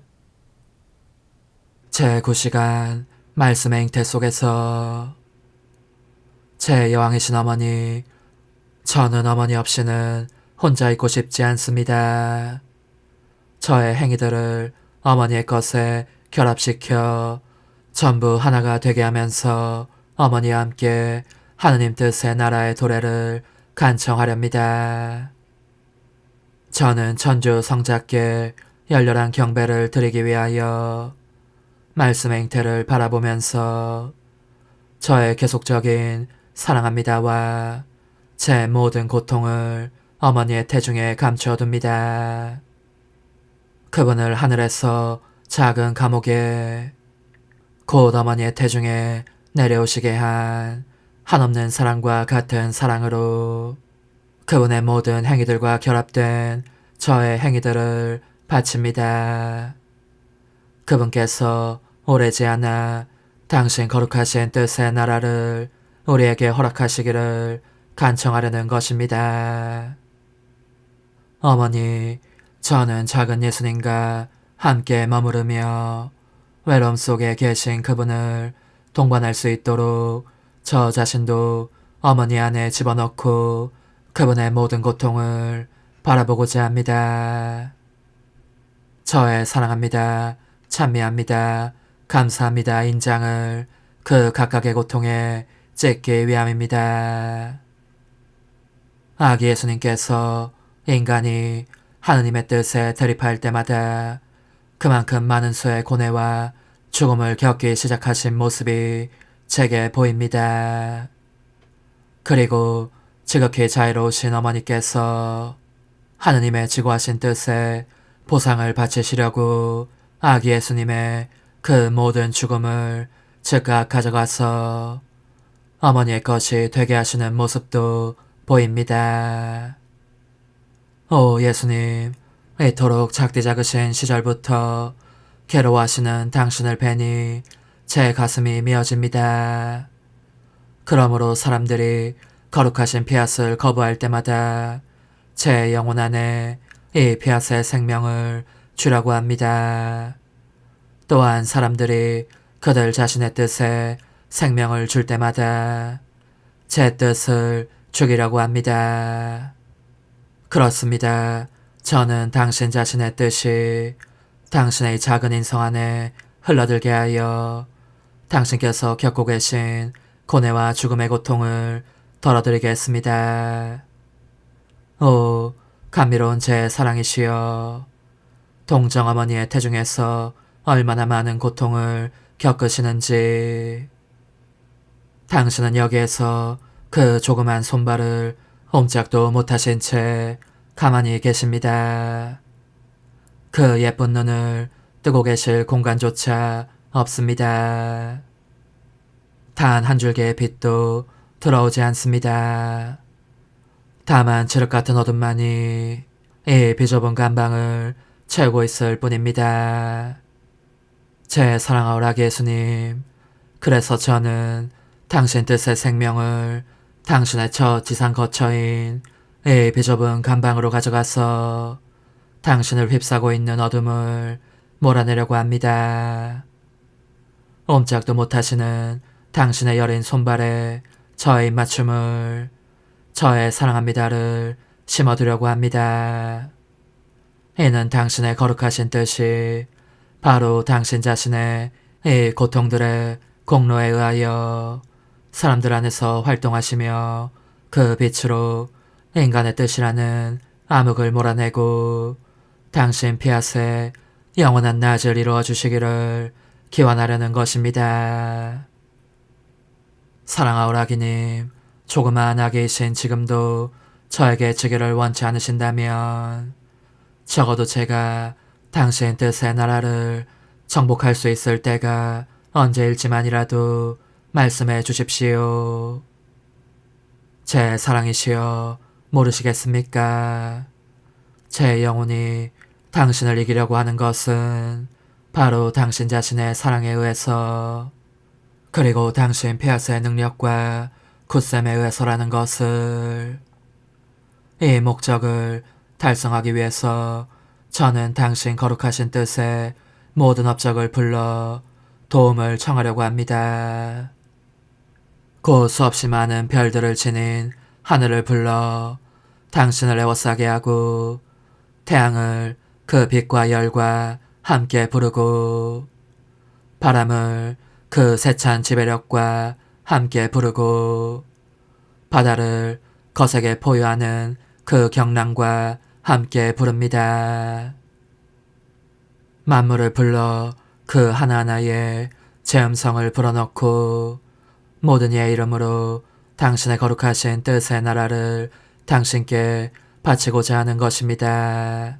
제9시간 말씀의 잉태 속에서 제 여왕이신 어머니, 저는 어머니 없이는 혼자 있고 싶지 않습니다. 저의 행위들을 어머니의 것에 결합시켜 전부 하나가 되게 하면서 어머니와 함께 하느님 뜻의 나라의 도래를 간청하렵니다. 저는 천주 성자께 열렬한 경배를 드리기 위하여 말씀의 잉태를 바라보면서 저의 계속적인 사랑합니다와 제 모든 고통을 어머니의 태중에 감추어둡니다. 그분을 하늘에서 작은 감옥에 곧 어머니의 태중에 내려오시게 한 한없는 사랑과 같은 사랑으로 그분의 모든 행위들과 결합된 저의 행위들을 바칩니다. 그분께서 오래지 않아 당신 거룩하신 뜻의 나라를 우리에게 허락하시기를 간청하려는 것입니다. 어머니, 저는 작은 예수님과 함께 머무르며 외로움 속에 계신 그분을 동반할 수 있도록 저 자신도 어머니 안에 집어넣고 그분의 모든 고통을 바라보고자 합니다. 저의 사랑합니다, 찬미합니다, 감사합니다 인장을 그 각각의 고통에 찍기 위함입니다. 아기 예수님께서 인간이 하느님의 뜻에 대립할 때마다 그만큼 많은 수의 고뇌와 죽음을 겪기 시작하신 모습이 제게 보입니다. 그리고 지극히 자유로우신 어머니께서 하느님의 지고하신 뜻에 보상을 바치시려고 아기 예수님의 그 모든 죽음을 즉각 가져가서 어머니의 것이 되게 하시는 모습도 보입니다. 오 예수님, 이토록 작디 작으신 시절부터 괴로워하시는 당신을 뵈니 제 가슴이 미어집니다. 그러므로 사람들이 거룩하신 피앗을 거부할 때마다 제 영혼 안에 이 피앗의 생명을 주려고 합니다. 또한 사람들이 그들 자신의 뜻에 생명을 줄 때마다 제 뜻을 죽이려고 합니다. 그렇습니다. 저는 당신 자신의 뜻이 당신의 작은 인성 안에 흘러들게 하여 당신께서 겪고 계신 고뇌와 죽음의 고통을 덜어드리겠습니다. 오, 감미로운 제 사랑이시여, 동정어머니의 태중에서 얼마나 많은 고통을 겪으시는지 당신은 여기에서 그 조그만 손발을 옴짝도 못하신 채 가만히 계십니다. 그 예쁜 눈을 뜨고 계실 공간조차 없습니다. 단 한 줄기의 빛도 들어오지 않습니다. 다만 칠흑 같은 어둠만이 이 비좁은 감방을 채우고 있을 뿐입니다. 제 사랑하올 아기 예수님, 그래서 저는 당신 뜻의 생명을 당신의 첫 지상 거처인 이 비좁은 감방으로 가져가서 당신을 휩싸고 있는 어둠을 몰아내려고 합니다. 옴짝도 못하시는 당신의 여린 손발에 저의 입맞춤을, 저의 사랑합니다를 심어두려고 합니다. 이는 당신의 거룩하신 뜻이 바로 당신 자신의 이 고통들의 공로에 의하여 사람들 안에서 활동하시며 그 빛으로 인간의 뜻이라는 암흑을 몰아내고 당신 피아스의 영원한 낮을 이루어 주시기를 기원하려는 것입니다. 사랑하오라기님, 조그마한 아기이신 지금도 저에게 지기를 원치 않으신다면 적어도 제가 당신 뜻의 나라를 정복할 수 있을 때가 언제일지만이라도 말씀해 주십시오. 제 사랑이시여, 모르시겠습니까? 제 영혼이 당신을 이기려고 하는 것은 바로 당신 자신의 사랑에 의해서, 그리고 당신 페아스의 능력과 굳셈에 의해서라는 것을, 이 목적을 달성하기 위해서 저는 당신 거룩하신 뜻의 모든 업적을 불러 도움을 청하려고 합니다. 곧 수없이 많은 별들을 지닌 하늘을 불러 당신을 에워싸게 하고 태양을 그 빛과 열과 함께 부르고 바람을 그 세찬 지배력과 함께 부르고 바다를 거세게 포효하는 그 경랑과 함께 부릅니다. 만물을 불러 그 하나하나에 제 음성을 불어넣고 모든 이의 이름으로 당신의 거룩하신 뜻의 나라를 당신께 바치고자 하는 것입니다.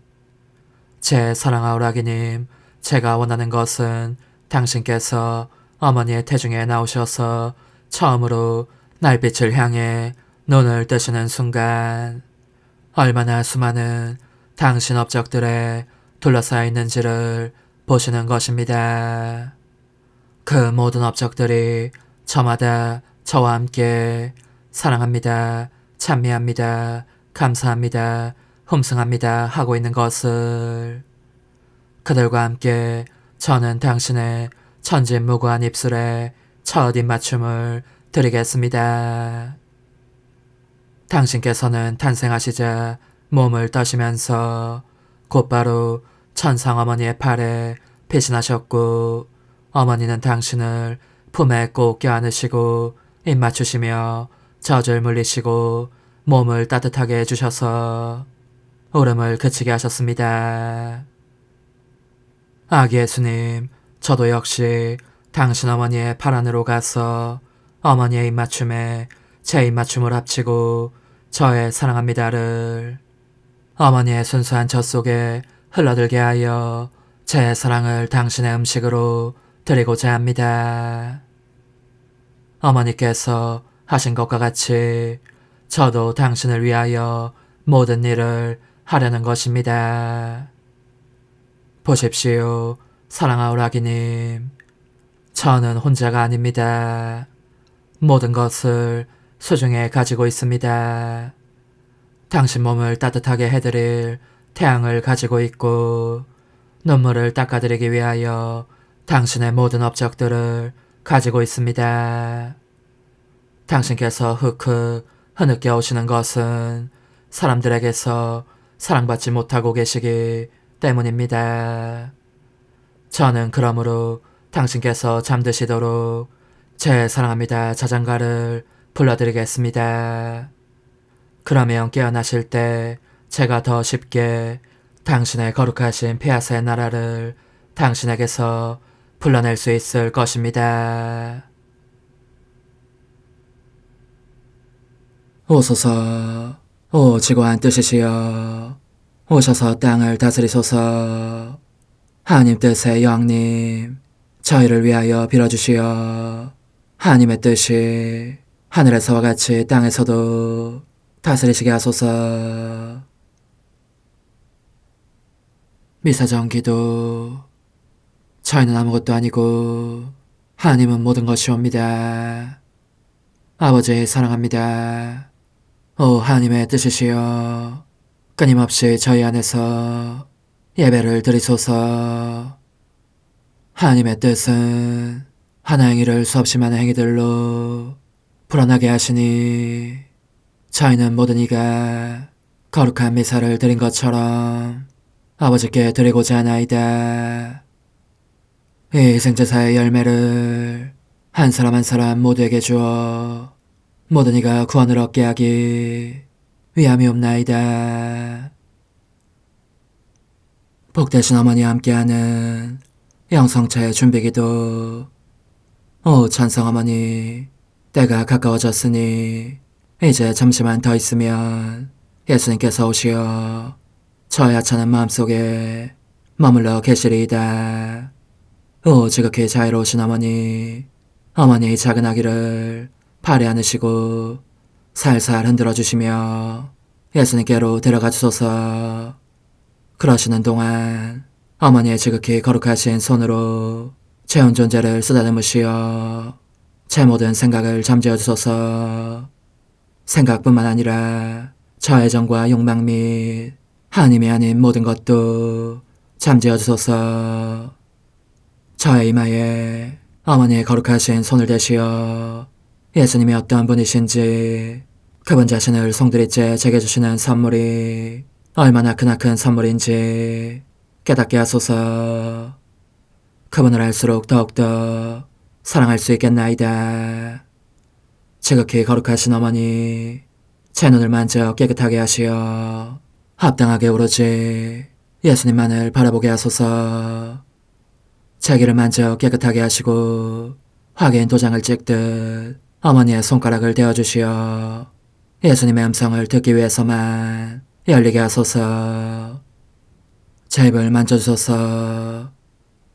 제 사랑하오라기님, 제가 원하는 것은 당신께서 어머니의 태중에 나오셔서 처음으로 날빛을 향해 눈을 뜨시는 순간 얼마나 수많은 당신 업적들에 둘러싸여 있는지를 보시는 것입니다. 그 모든 업적들이 저마다 저와 함께 사랑합니다, 찬미합니다, 감사합니다, 흠숭합니다 하고 있는 것을, 그들과 함께 저는 당신의 천진무구한 입술에 첫 입맞춤을 드리겠습니다. 당신께서는 탄생하시자 몸을 떠시면서 곧바로 천상 어머니의 팔에 배신하셨고 어머니는 당신을 품에 꼭 껴안으시고 입맞추시며 젖을 물리시고 몸을 따뜻하게 해주셔서 울음을 그치게 하셨습니다. 아기 예수님, 저도 역시 당신 어머니의 팔 안으로 가서 어머니의 입맞춤에 제 입맞춤을 합치고 저의 사랑합니다를 어머니의 순수한 젖 속에 흘러들게 하여 제 사랑을 당신의 음식으로 드리고자 합니다. 어머니께서 하신 것과 같이 저도 당신을 위하여 모든 일을 하려는 것입니다. 보십시오, 사랑하오라기님. 저는 혼자가 아닙니다. 모든 것을 소중히 가지고 있습니다. 당신 몸을 따뜻하게 해드릴 태양을 가지고 있고 눈물을 닦아드리기 위하여 당신의 모든 업적들을 가지고 있습니다. 당신께서 흑흑 흐느껴 오시는 것은 사람들에게서 사랑받지 못하고 계시기 때문입니다. 저는 그러므로 당신께서 잠드시도록 제 사랑합니다 자장가를 불러드리겠습니다. 그러면 깨어나실 때 제가 더 쉽게 당신의 거룩하신 페아스의 나라를 당신에게서 불러낼 수 있을 것입니다. 오소서, 오 지고한 뜻이시여, 오셔서 땅을 다스리소서. 하나님 뜻의 여왕님, 저희를 위하여 빌어주시어 하나님의 뜻이 하늘에서와 같이 땅에서도 다스리시게 하소서. 미사정 기도. 저희는 아무것도 아니고 하나님은 모든 것이옵니다. 아버지 사랑합니다. 오 하나님의 뜻이시여, 끊임없이 저희 안에서 예배를 드리소서. 하나님의 뜻은 하나 행위를 수없이 많은 행위들로 불어나게 하시니 저희는 모든 이가 거룩한 미사를 드린 것처럼 아버지께 드리고자 하나이다. 이 생제사의 열매를 한 사람 한 사람 모두에게 주어 모든 이가 구원을 얻게 하기 위함이옵나이다. 복되신 어머니와 함께하는 영성차의 준비기도. 오 찬성 어머니, 때가 가까워졌으니 이제 잠시만 더 있으면 예수님께서 오시어 저의 하찮은 마음속에 머물러 계시리이다. 오 지극히 자유로우신 어머니, 어머니의 작은 아기를 팔에 안으시고 살살 흔들어주시며 예수님께로 데려가 주소서. 그러시는 동안 어머니의 지극히 거룩하신 손으로 제 온 존재를 쓰다듬으시어 제 모든 생각을 잠재워 주소서. 생각뿐만 아니라 저 애정과 욕망 및 하나님이 아닌 모든 것도 잠재워 주소서. 저의 이마에 어머니의 거룩하신 손을 대시어 예수님이 어떤 분이신지, 그분 자신을 송두리째 제게 주시는 선물이 얼마나 크나큰 선물인지 깨닫게 하소서. 그분을 알수록 더욱더 사랑할 수 있겠나이다. 지극히 거룩하신 어머니, 제 눈을 만져 깨끗하게 하시어 합당하게 오로지 예수님만을 바라보게 하소서. 제 귀를 만져 깨끗하게 하시고 확인 도장을 찍듯 어머니의 손가락을 대어주시어 예수님의 음성을 듣기 위해서만 열리게 하소서. 제 입을 만져주소서.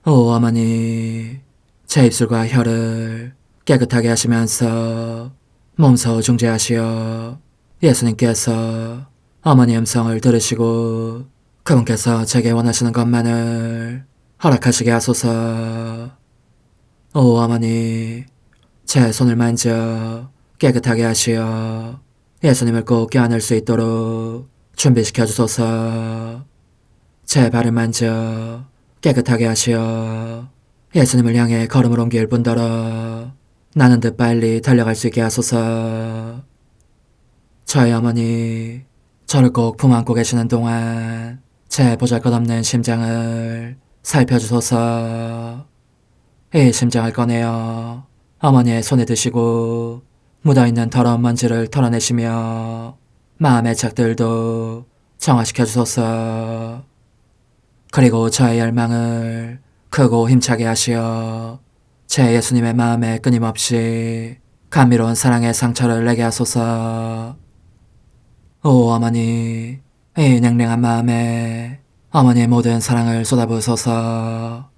오 어머니, 제 입술과 혀를 깨끗하게 하시면서 몸소 중재하시어 예수님께서 어머니의 음성을 들으시고 그분께서 제게 원하시는 것만을 허락하시게 하소서. 오 어머니, 제 손을 만져 깨끗하게 하시어 예수님을 꼭 껴안을 수 있도록 준비시켜 주소서. 제 발을 만져 깨끗하게 하시어 예수님을 향해 걸음을 옮길 뿐더러 나는 듯 빨리 달려갈 수 있게 하소서. 저희 어머니, 저를 꼭 품 안고 계시는 동안 제 보잘것없는 심장을 살펴주소서. 이 심장을 꺼내어 어머니의 손에 드시고 묻어있는 더러운 먼지를 털어내시며 마음의 착들도 정화시켜 주소서. 그리고 저의 열망을 크고 힘차게 하시어 제 예수님의 마음에 끊임없이 감미로운 사랑의 상처를 내게 하소서. 오 어머니, 이 냉랭한 마음에 어머니의 모든 사랑을 쏟아부으소서.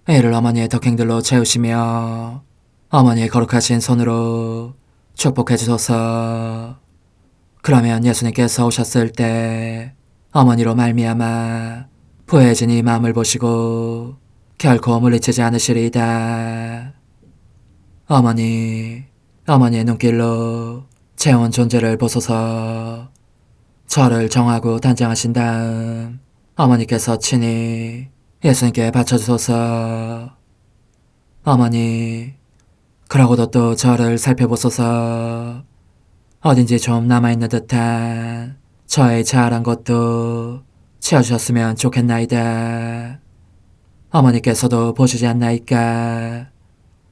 이를 어머니의 덕행들로 채우시며 어머니의 거룩하신 손으로 축복해 주소서. 그러면 예수님께서 오셨을 때 어머니로 말미암아 부해진 이 마음을 보시고 결코 물리치지 않으시리이다. 어머니, 어머니의 눈길로 제 온 존재를 보소서. 저를 정하고 단장하신 다음 어머니께서 친히 예수님께 바쳐주소서. 어머니, 그러고도 또 저를 살펴보소서. 어딘지 좀 남아있는 듯한 저의 자아란 것도 채워주셨으면 좋겠나이다. 어머니께서도 보시지 않나이까?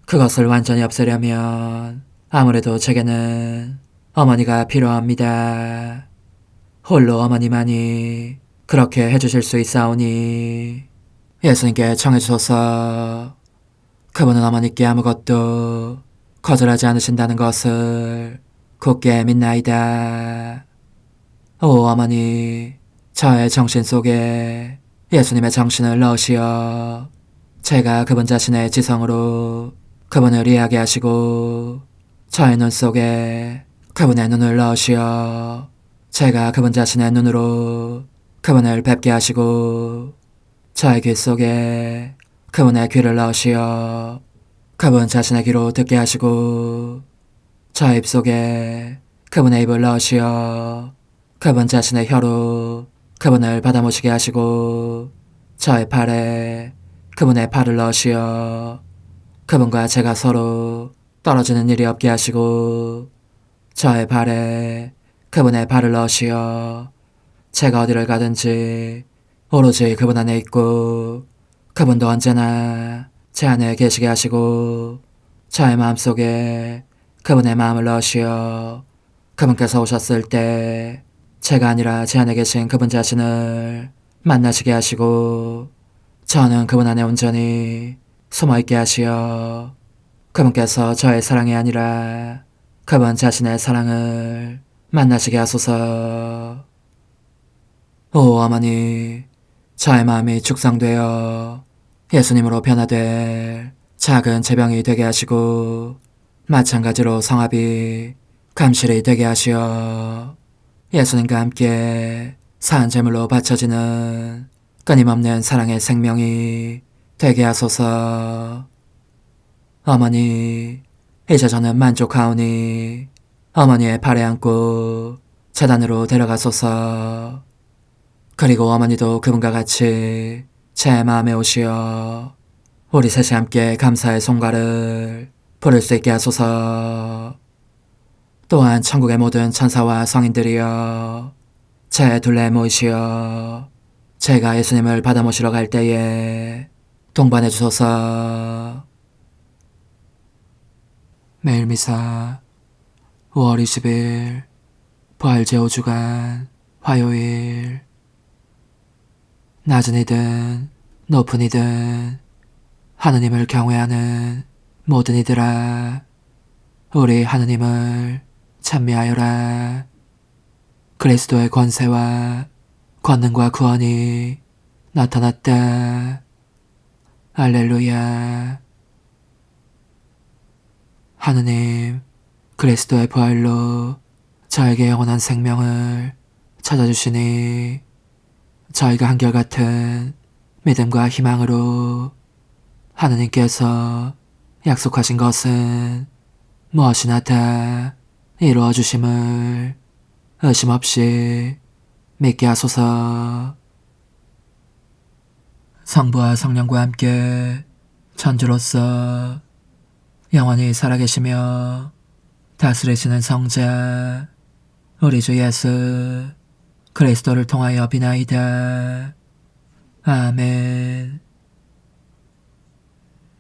그것을 완전히 없애려면 아무래도 제게는 어머니가 필요합니다. 홀로 어머니만이 그렇게 해주실 수 있사오니 예수님께 청해주소서. 그분은 어머니께 아무것도 거절하지 않으신다는 것을 굳게 믿나이다. 오 어머니, 저의 정신 속에 예수님의 정신을 넣으시어 제가 그분 자신의 지성으로 그분을 이해하게 하시고 저의 눈 속에 그분의 눈을 넣으시어 제가 그분 자신의 눈으로 그분을 뵙게 하시고 저의 귀 속에 그분의 귀를 넣으시어 그분 자신의 귀로 듣게 하시고 저의 입 속에 그분의 입을 넣으시어 그분 자신의 혀로 그분을 받아모시게 하시고 저의 팔에 그분의 팔을 넣으시어 그분과 제가 서로 떨어지는 일이 없게 하시고 저의 발에 그분의 발을 넣으시어 제가 어디를 가든지 오로지 그분 안에 있고 그분도 언제나 제 안에 계시게 하시고 저의 마음속에 그분의 마음을 넣으시어 그분께서 오셨을 때 제가 아니라 제 안에 계신 그분 자신을 만나시게 하시고 저는 그분 안에 온전히 숨어있게 하시어 그분께서 저의 사랑이 아니라 그분 자신의 사랑을 만나시게 하소서. 오 어머니, 저의 마음이 축성되어 예수님으로 변화될 작은 제병이 되게 하시고 마찬가지로 성합이 감실이 되게 하시어 예수님과 함께 산 제물로 바쳐지는 끊임없는 사랑의 생명이 되게 하소서. 어머니, 이제 저는 만족하오니 어머니의 발에 안고 제단으로 데려가소서. 그리고 어머니도 그분과 같이 제 마음에 오시어 우리 셋이 함께 감사의 송가를 부를 수 있게 하소서. 또한 천국의 모든 천사와 성인들이여 제 둘레에 모이시어 제가 예수님을 받아 모시러 갈 때에 동반해 주소서. 매일 미사 5월 20일 부활 제5주간 화요일. 낮은 이든 높은 이든 하느님을 경외하는 모든 이들아, 우리 하느님을 찬미하여라. 그리스도의 권세와 권능과 구원이 나타났다. 할렐루야. 하느님, 그리스도의 부활로 저에게 영원한 생명을 찾아주시니 저희가 한결같은 믿음과 희망으로 하느님께서 약속하신 것은 무엇이나 다 이루어 주심을 의심 없이 믿게 하소서. 성부와 성령과 함께 천주로서 영원히 살아계시며 다스리시는 성자 우리 주 예수 그리스도를 통하여 비나이다. 아멘.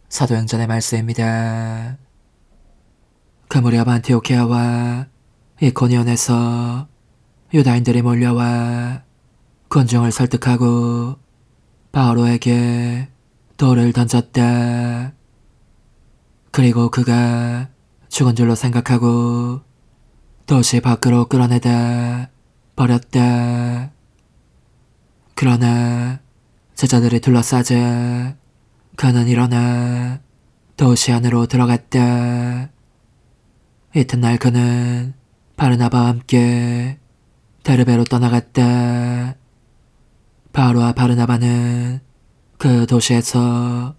사도행전의 말씀입니다. 그 무렵 안티오키아와 이코니온에서 유다인들이 몰려와 군중을 설득하고 바오로에게 돌을 던졌다. 그리고 그가 죽은 줄로 생각하고 도시 밖으로 끌어내다 버렸다. 그러나 제자들이 둘러싸자 그는 일어나 도시 안으로 들어갔다. 이튿날 그는 바르나바와 함께 데르베로 떠나갔다. 바울과 바르나바는 그 도시에서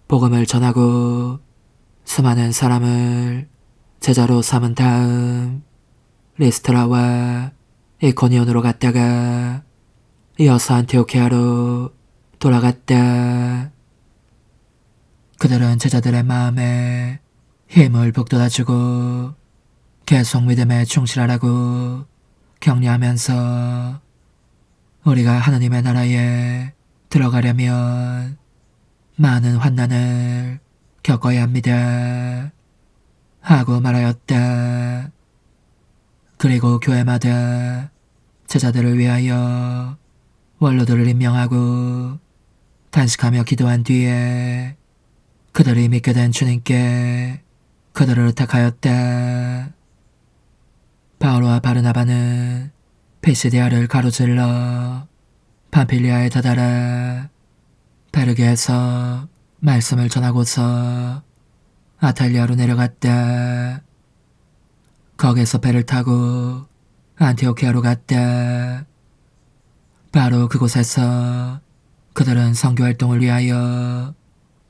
복음을 전하고 수많은 사람을 제자로 삼은 다음 리스트라와 이코니온으로 갔다가 이어서 안티오키아로 돌아갔다. 그들은 제자들의 마음에 힘을 북돋아주고 계속 믿음에 충실하라고 격려하면서 우리가 하나님의 나라에 들어가려면 많은 환난을 겪어야 합니다 하고 말하였다. 그리고 교회마다 제자들을 위하여 원로들을 임명하고 단식하며 기도한 뒤에 그들이 믿게 된 주님께 그들을 의탁하였다. 바울과 바르나바는 피시디아를 가로질러 팜필리아에 다다라 베르게에서 말씀을 전하고서 아탈리아로 내려갔다. 거기서 배를 타고 안티오키아로 갔다. 바로 그곳에서 그들은 선교활동을 위하여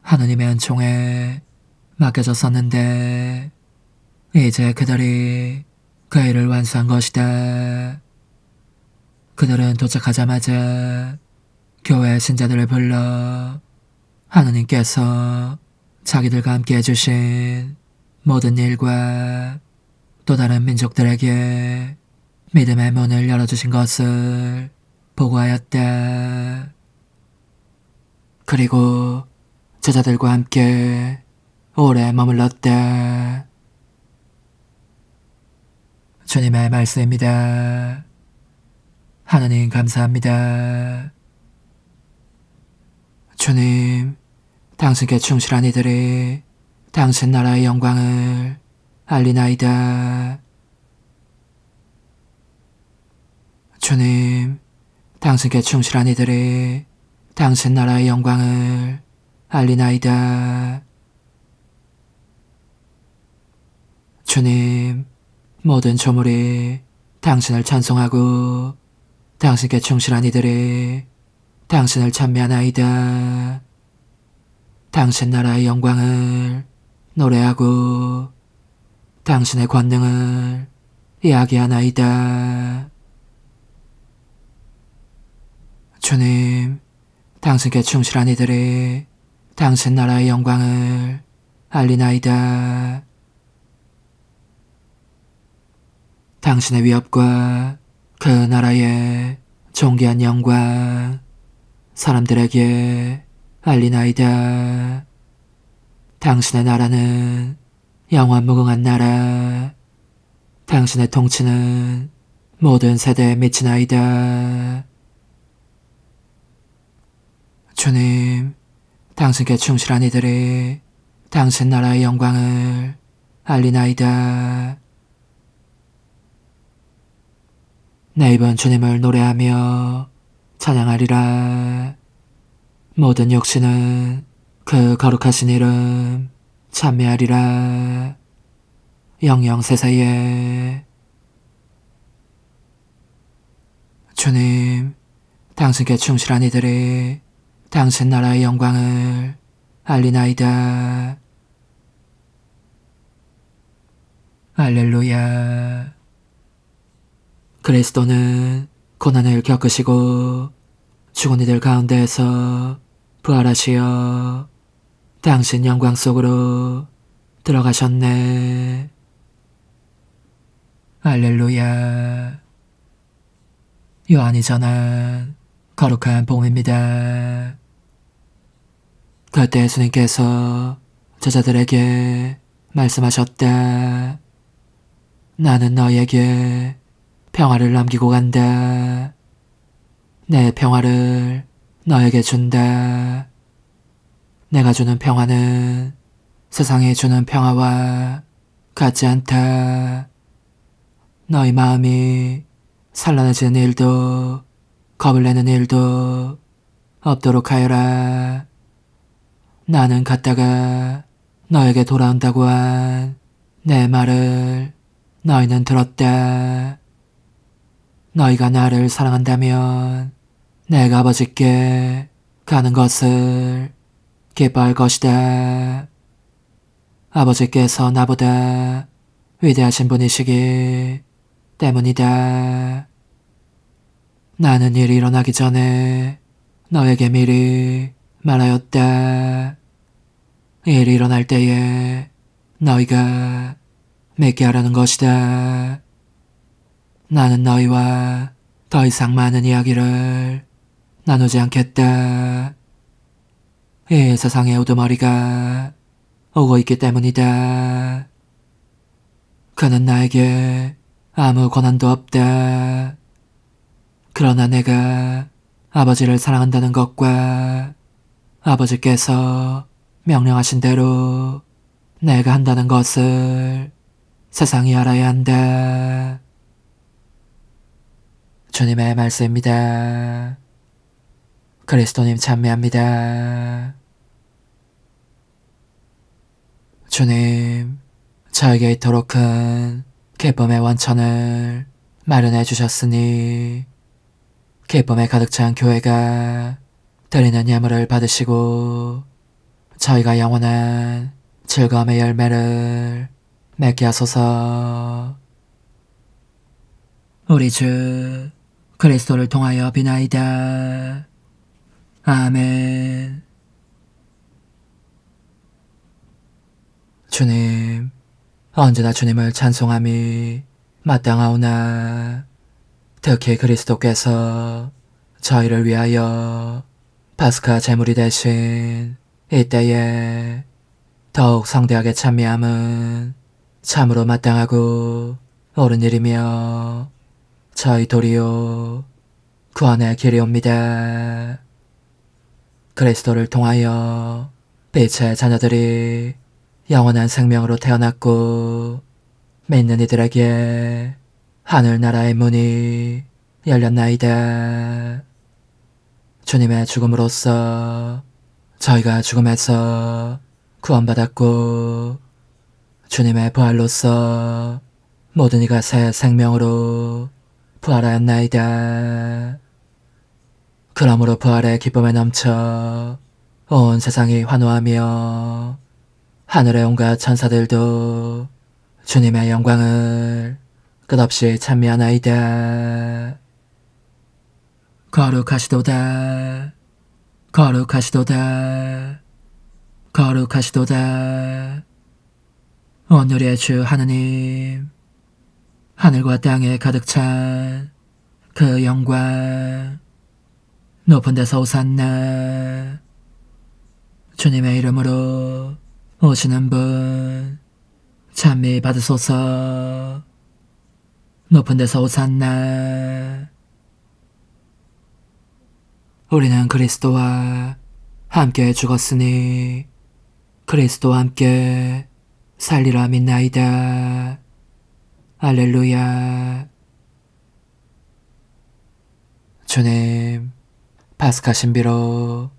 하느님의 은총에 맡겨졌었는데 이제 그들이 그 일을 완수한 것이다. 그들은 도착하자마자 교회 신자들을 불러 하느님께서 자기들과 함께 해주신 모든 일과 또 다른 민족들에게 믿음의 문을 열어주신 것을 보고하였다. 그리고 제자들과 함께 오래 머물렀다. 주님의 말씀입니다. 하나님 감사합니다. 주님, 당신께 충실한 이들이 당신 나라의 영광을 알리나이다. 주님, 당신께 충실한 이들이 당신 나라의 영광을 알리나이다. 주님, 모든 조물이 당신을 찬송하고 당신께 충실한 이들이 당신을 찬미하나이다. 당신 나라의 영광을 노래하고 당신의 권능을 이야기하나이다. 주님, 당신께 충실한 이들이 당신 나라의 영광을 알리나이다. 당신의 위엄과 그 나라의 존귀한 영광 사람들에게 알리나이다. 당신의 나라는 영원 무궁한 나라. 당신의 통치는 모든 세대에 미치나이다. 주님, 당신께 충실한 이들이 당신 나라의 영광을 알리나이다. 내 입은 주님을 노래하며 찬양하리라. 모든 육신은 그 거룩하신 이름 찬미하리라. 영영세세에. 주님, 당신께 충실한 이들이 당신 나라의 영광을 알리나이다. 할렐루야. 그리스도는 고난을 겪으시고 죽은 이들 가운데에서 부활하시어 당신 영광 속으로 들어가셨네. 할렐루야. 요한이 전한 거룩한 복음입니다. 그때 예수님께서 제자들에게 말씀하셨다. 나는 너에게 평화를 남기고 간다. 내 평화를 너에게 준다. 내가 주는 평화는 세상이 주는 평화와 같지 않다. 너희 마음이 산란해지는 일도 겁을 내는 일도 없도록 하여라. 나는 갔다가 너에게 돌아온다고 한 내 말을 너희는 들었다. 너희가 나를 사랑한다면 내가 아버지께 가는 것을 기뻐할 것이다. 아버지께서 나보다 위대하신 분이시기 때문이다. 나는 일이 일어나기 전에 너에게 미리 말하였다. 일이 일어날 때에 너희가 믿게 하라는 것이다. 나는 너희와 더 이상 많은 이야기를 나누지 않겠다. 이 세상의 우두머리가 오고 있기 때문이다. 그는 나에게 아무 권한도 없다. 그러나 내가 아버지를 사랑한다는 것과 아버지께서 명령하신 대로 내가 한다는 것을 세상이 알아야 한다. 주님의 말씀입니다. 그리스도님 찬미합니다. 주님, 저에게 이토록 큰 기쁨의 원천을 마련해 주셨으니 기쁨에 가득 찬 교회가 드리는 예물을 받으시고 저희가 영원한 즐거움의 열매를 맺게 하소서. 우리 주 그리스도를 통하여 비나이다. 아멘. 주님, 언제나 주님을 찬송함이 마땅하오나 특히 그리스도께서 저희를 위하여 파스카 제물이 되신 이때에 더욱 성대하게 찬미함은 참으로 마땅하고 옳은 일이며 저희 도리요 구원의 길이옵니다. 그리스도를 통하여 빛의 자녀들이 영원한 생명으로 태어났고 믿는 이들에게 하늘나라의 문이 열렸나이다. 주님의 죽음으로써 저희가 죽음에서 구원받았고 주님의 부활로써 모든 이가 새 생명으로 부활하였나이다. 그러므로 부활의 기쁨에 넘쳐 온 세상이 환호하며 하늘의 온갖 천사들도 주님의 영광을 끝없이 찬미하나이다. 거룩하시도다. 거룩하시도다. 거룩하시도다. 오늘의 주 하느님, 하늘과 땅에 가득 찬 그 영광, 높은 데서 오산나. 주님의 이름으로 오시는 분 찬미 받으소서. 높은 데서 오산나. 우리는 그리스도와 함께 죽었으니 그리스도와 함께 살리라 믿나이다. 할렐루야. 주님, 파스카 신비로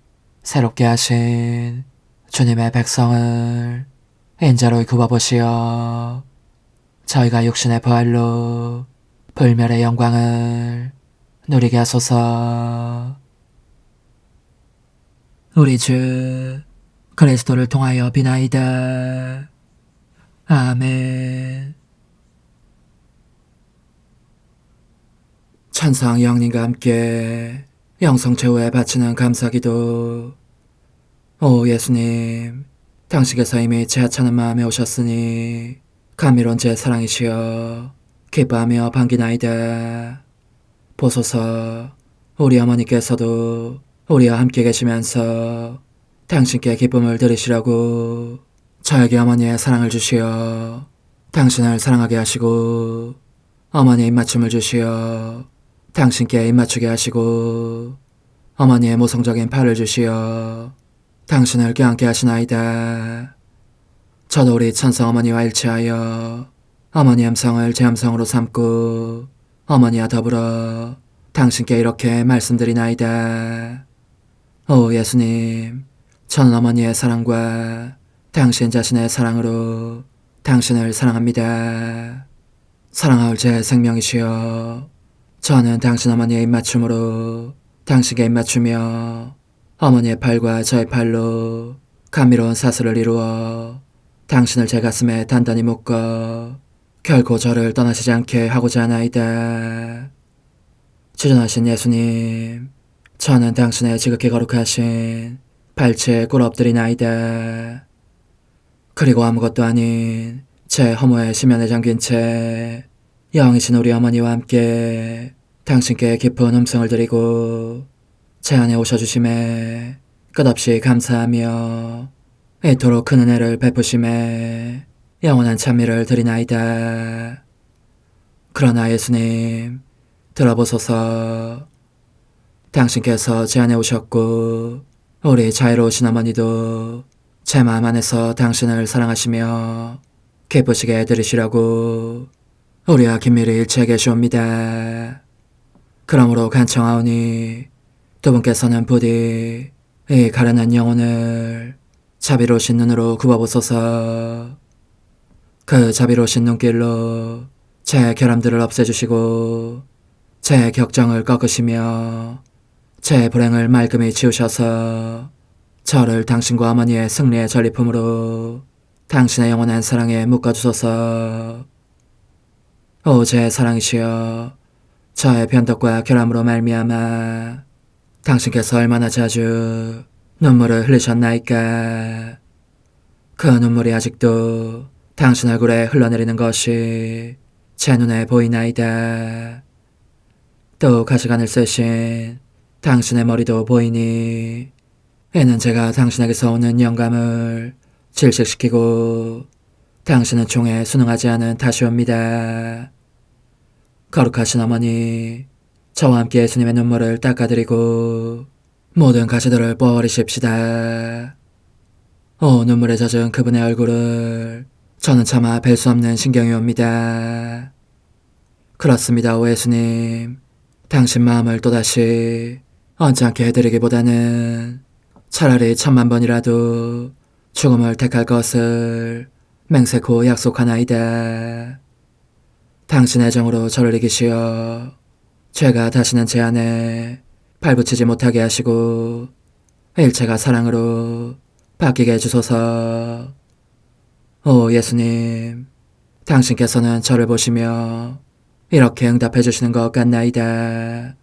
새롭게 하신 주님의 백성을 인자로 굽어보시어 저희가 육신의 부활로 불멸의 영광을 누리게 하소서. 우리 주 그리스도를 통하여 비나이다. 아멘. 찬상 영님과 함께 영성 최후에 바치는 감사기도. 오 예수님, 당신께서 이미 제 하찮은 마음에 오셨으니 감미로운 제 사랑이시여 기뻐하며 반기나이다. 보소서, 우리 어머니께서도 우리와 함께 계시면서 당신께 기쁨을 들으시라고 저에게 어머니의 사랑을 주시어 당신을 사랑하게 하시고 어머니의 입맞춤을 주시어 당신께 입맞추게 하시고 어머니의 모성적인 팔을 주시어 당신을 껴안게 하시나이다. 저도 우리 천성 어머니와 일치하여 어머니 음성을 제 음성으로 삼고 어머니와 더불어 당신께 이렇게 말씀드리나이다. 오 예수님, 저는 어머니의 사랑과 당신 자신의 사랑으로 당신을 사랑합니다. 사랑하올 제 생명이시여, 저는 당신 어머니의 입맞춤으로 당신께 입맞추며 어머니의 팔과 저의 팔로 감미로운 사슬을 이루어 당신을 제 가슴에 단단히 묶어 결코 저를 떠나시지 않게 하고자 하나이다. 지존하신 예수님, 저는 당신의 지극히 거룩하신 발치에 꿇어 엎드리나이다. 그리고 아무것도 아닌 제 허무의 심연에 잠긴 채 영이신 우리 어머니와 함께 당신께 깊은 음성을 드리고 제 안에 오셔주심에 끝없이 감사하며 이토록 큰 은혜를 베푸심에 영원한 찬미를 드리나이다. 그러나 예수님, 들어보소서. 당신께서 제 안에 오셨고 우리 자유로우신 어머니도 제 마음 안에서 당신을 사랑하시며 기쁘시게 들으시라고 우리와 긴밀히 일치해 계시옵니다. 그러므로 간청하오니 두 분께서는 부디 이 가련한 영혼을 자비로우신 눈으로 굽어보소서. 그 자비로우신 눈길로 제 결함들을 없애주시고 제 격정을 꺾으시며 제 불행을 말끔히 지우셔서 저를 당신과 어머니의 승리의 전리품으로 당신의 영원한 사랑에 묶어주소서. 오 제 사랑이시여, 저의 변덕과 결함으로 말미암아 당신께서 얼마나 자주 눈물을 흘리셨나이까. 그 눈물이 아직도 당신 얼굴에 흘러내리는 것이 제 눈에 보이나이다. 또 가시관을 쓰신 당신의 머리도 보이니 이는 제가 당신에게서 오는 영감을 질식시키고 당신은 총에 순응하지 않은 탓이옵니다. 거룩하신 어머니, 저와 함께 예수님의 눈물을 닦아드리고 모든 가시들을 뽑아버리십시다. 오, 눈물에 젖은 그분의 얼굴을 저는 차마 뵐 수 없는 신경이 옵니다. 그렇습니다, 오 예수님. 당신 마음을 또다시 언짢게 해드리기보다는 차라리 1000,000번이라도 죽음을 택할 것을 맹세코 약속하나이다. 당신의 정으로 저를 이기시어 죄가 다시는 제 안에 발붙이지 못하게 하시고 일체가 사랑으로 바뀌게 해주소서. 오 예수님, 당신께서는 저를 보시며 이렇게 응답해 주시는 것 같나이다.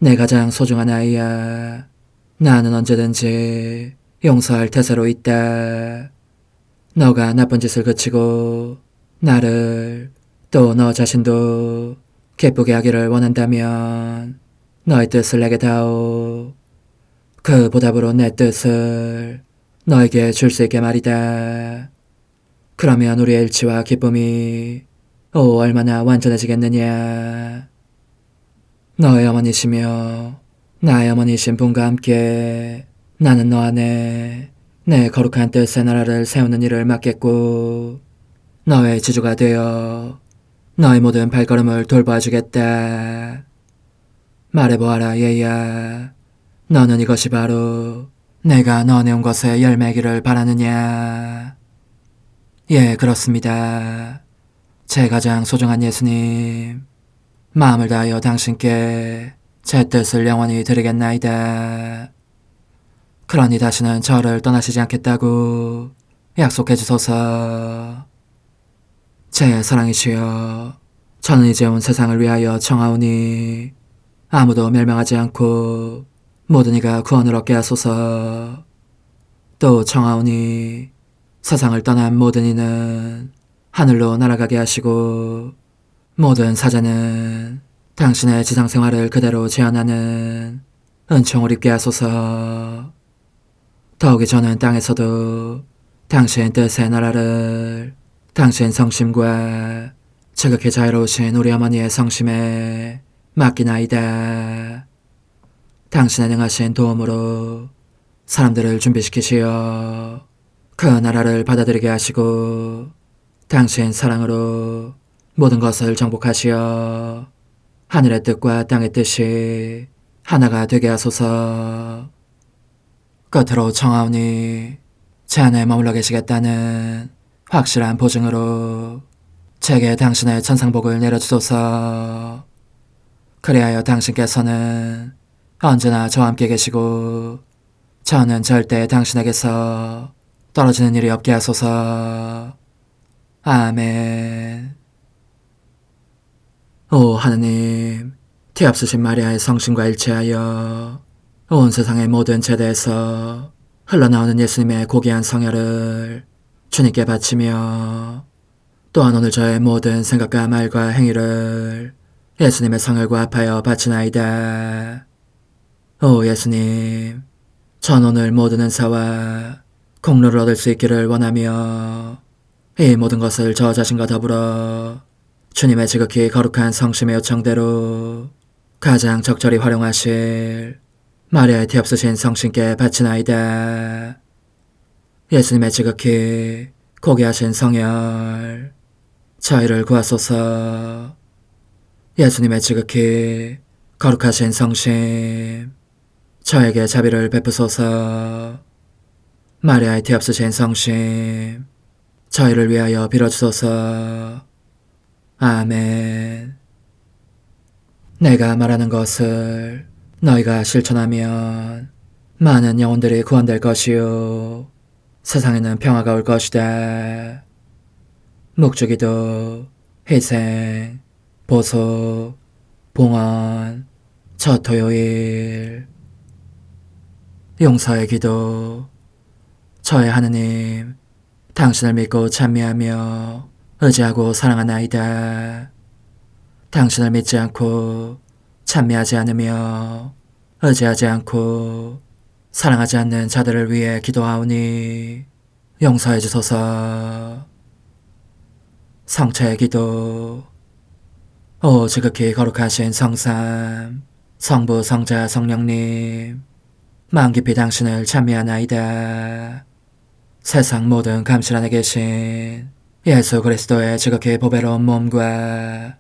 내 가장 소중한 아이야, 나는 언제든지 용서할 태세로 있다. 너가 나쁜 짓을 그치고 나를 또 너 자신도 기쁘게 하기를 원한다면 너의 뜻을 내게 다오. 그 보답으로 내 뜻을 너에게 줄 수 있게 말이다. 그러면 우리의 일치와 기쁨이 얼마나 완전해지겠느냐. 너의 어머니시며 나의 어머니신 분과 함께 나는 너 안에 내 거룩한 뜻의 나라를 세우는 일을 맡겠고 너의 지주가 되어 너의 모든 발걸음을 돌봐주겠다. 말해보아라 얘야, 너는 이것이 바로 내가 너한테 온 것의 열매기를 바라느냐. 예, 그렇습니다. 제 가장 소중한 예수님, 마음을 다하여 당신께 제 뜻을 영원히 드리겠나이다. 그러니 다시는 저를 떠나시지 않겠다고 약속해 주소서. 제 사랑이시여, 저는 이제 온 세상을 위하여 청하오니 아무도 멸망하지 않고 모든 이가 구원을 얻게 하소서. 또 청하오니 세상을 떠난 모든 이는 하늘로 날아가게 하시고 모든 사자는 당신의 지상생활을 그대로 재현하는 은총을 입게 하소서. 더욱이 저는 땅에서도 당신 뜻의 나라를 당신 성심과 지극히 자유로우신 우리 어머니의 성심에 맡기나이다. 당신의 능하신 도움으로 사람들을 준비시키시어 그 나라를 받아들이게 하시고 당신 사랑으로 모든 것을 정복하시어 하늘의 뜻과 땅의 뜻이 하나가 되게 하소서. 끝으로 청하오니 제 안에 머물러 계시겠다는 확실한 보증으로 제게 당신의 천상복을 내려주소서. 그리하여 당신께서는 언제나 저와 함께 계시고 저는 절대 당신에게서 떨어지는 일이 없게 하소서. 아멘. 오 하느님, 티없으신 마리아의 성심과 일치하여 온 세상의 모든 제대에서 흘러나오는 예수님의 고귀한 성혈을 주님께 바치며 또한 오늘 저의 모든 생각과 말과 행위를 예수님의 성혈과 합하여 바치나이다. 오 예수님, 전 오늘 모든 은사와 공로를 얻을 수 있기를 원하며 이 모든 것을 저 자신과 더불어 주님의 지극히 거룩한 성심의 요청대로 가장 적절히 활용하실 마리아의 티없으신 성신께 바치나이다. 예수님의 지극히 고귀하신 성혈, 저희를 구하소서. 예수님의 지극히 거룩하신 성심, 저에게 자비를 베푸소서. 마리아의 티없으신 성심, 저희를 위하여 빌어주소서. 아멘. 내가 말하는 것을 너희가 실천하면 많은 영혼들이 구원될 것이요 세상에는 평화가 올 것이다. 묵주기도, 희생, 보속, 봉헌, 첫 토요일. 용서의 기도. 저의 하느님, 당신을 믿고 찬미하며 의지하고 사랑하나이다. 당신을 믿지 않고 찬미하지 않으며 의지하지 않고 사랑하지 않는 자들을 위해 기도하오니 용서해 주소서. 성체의 기도. 오 지극히 거룩하신 성삼, 성부, 성자, 성령님, 마음 깊이 당신을 찬미하나이다. 세상 모든 감실 안에 계신 예수 그리스도의 지극히 보배로운 몸과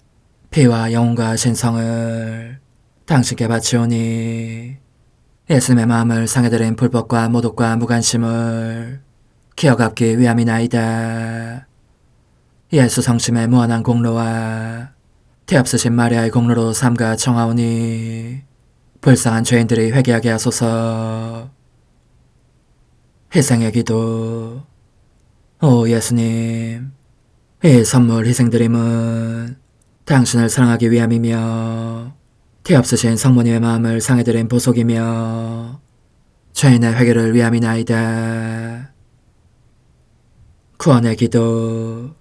피와 영혼과 신성을 당신께 바치오니 예수님의 마음을 상해드린 불법과 모독과 무관심을 기어갚기 위함이나이다. 예수 성심의 무한한 공로와 태없으신 마리아의 공로로 삼가 청하오니 불쌍한 죄인들이 회개하게 하소서. 희생의 기도. 오 예수님, 이 선물 희생드림은 당신을 사랑하기 위함이며 태없으신 성모님의 마음을 상해드린 보속이며 죄인의 회개를 위함이나이다. 구원의 기도.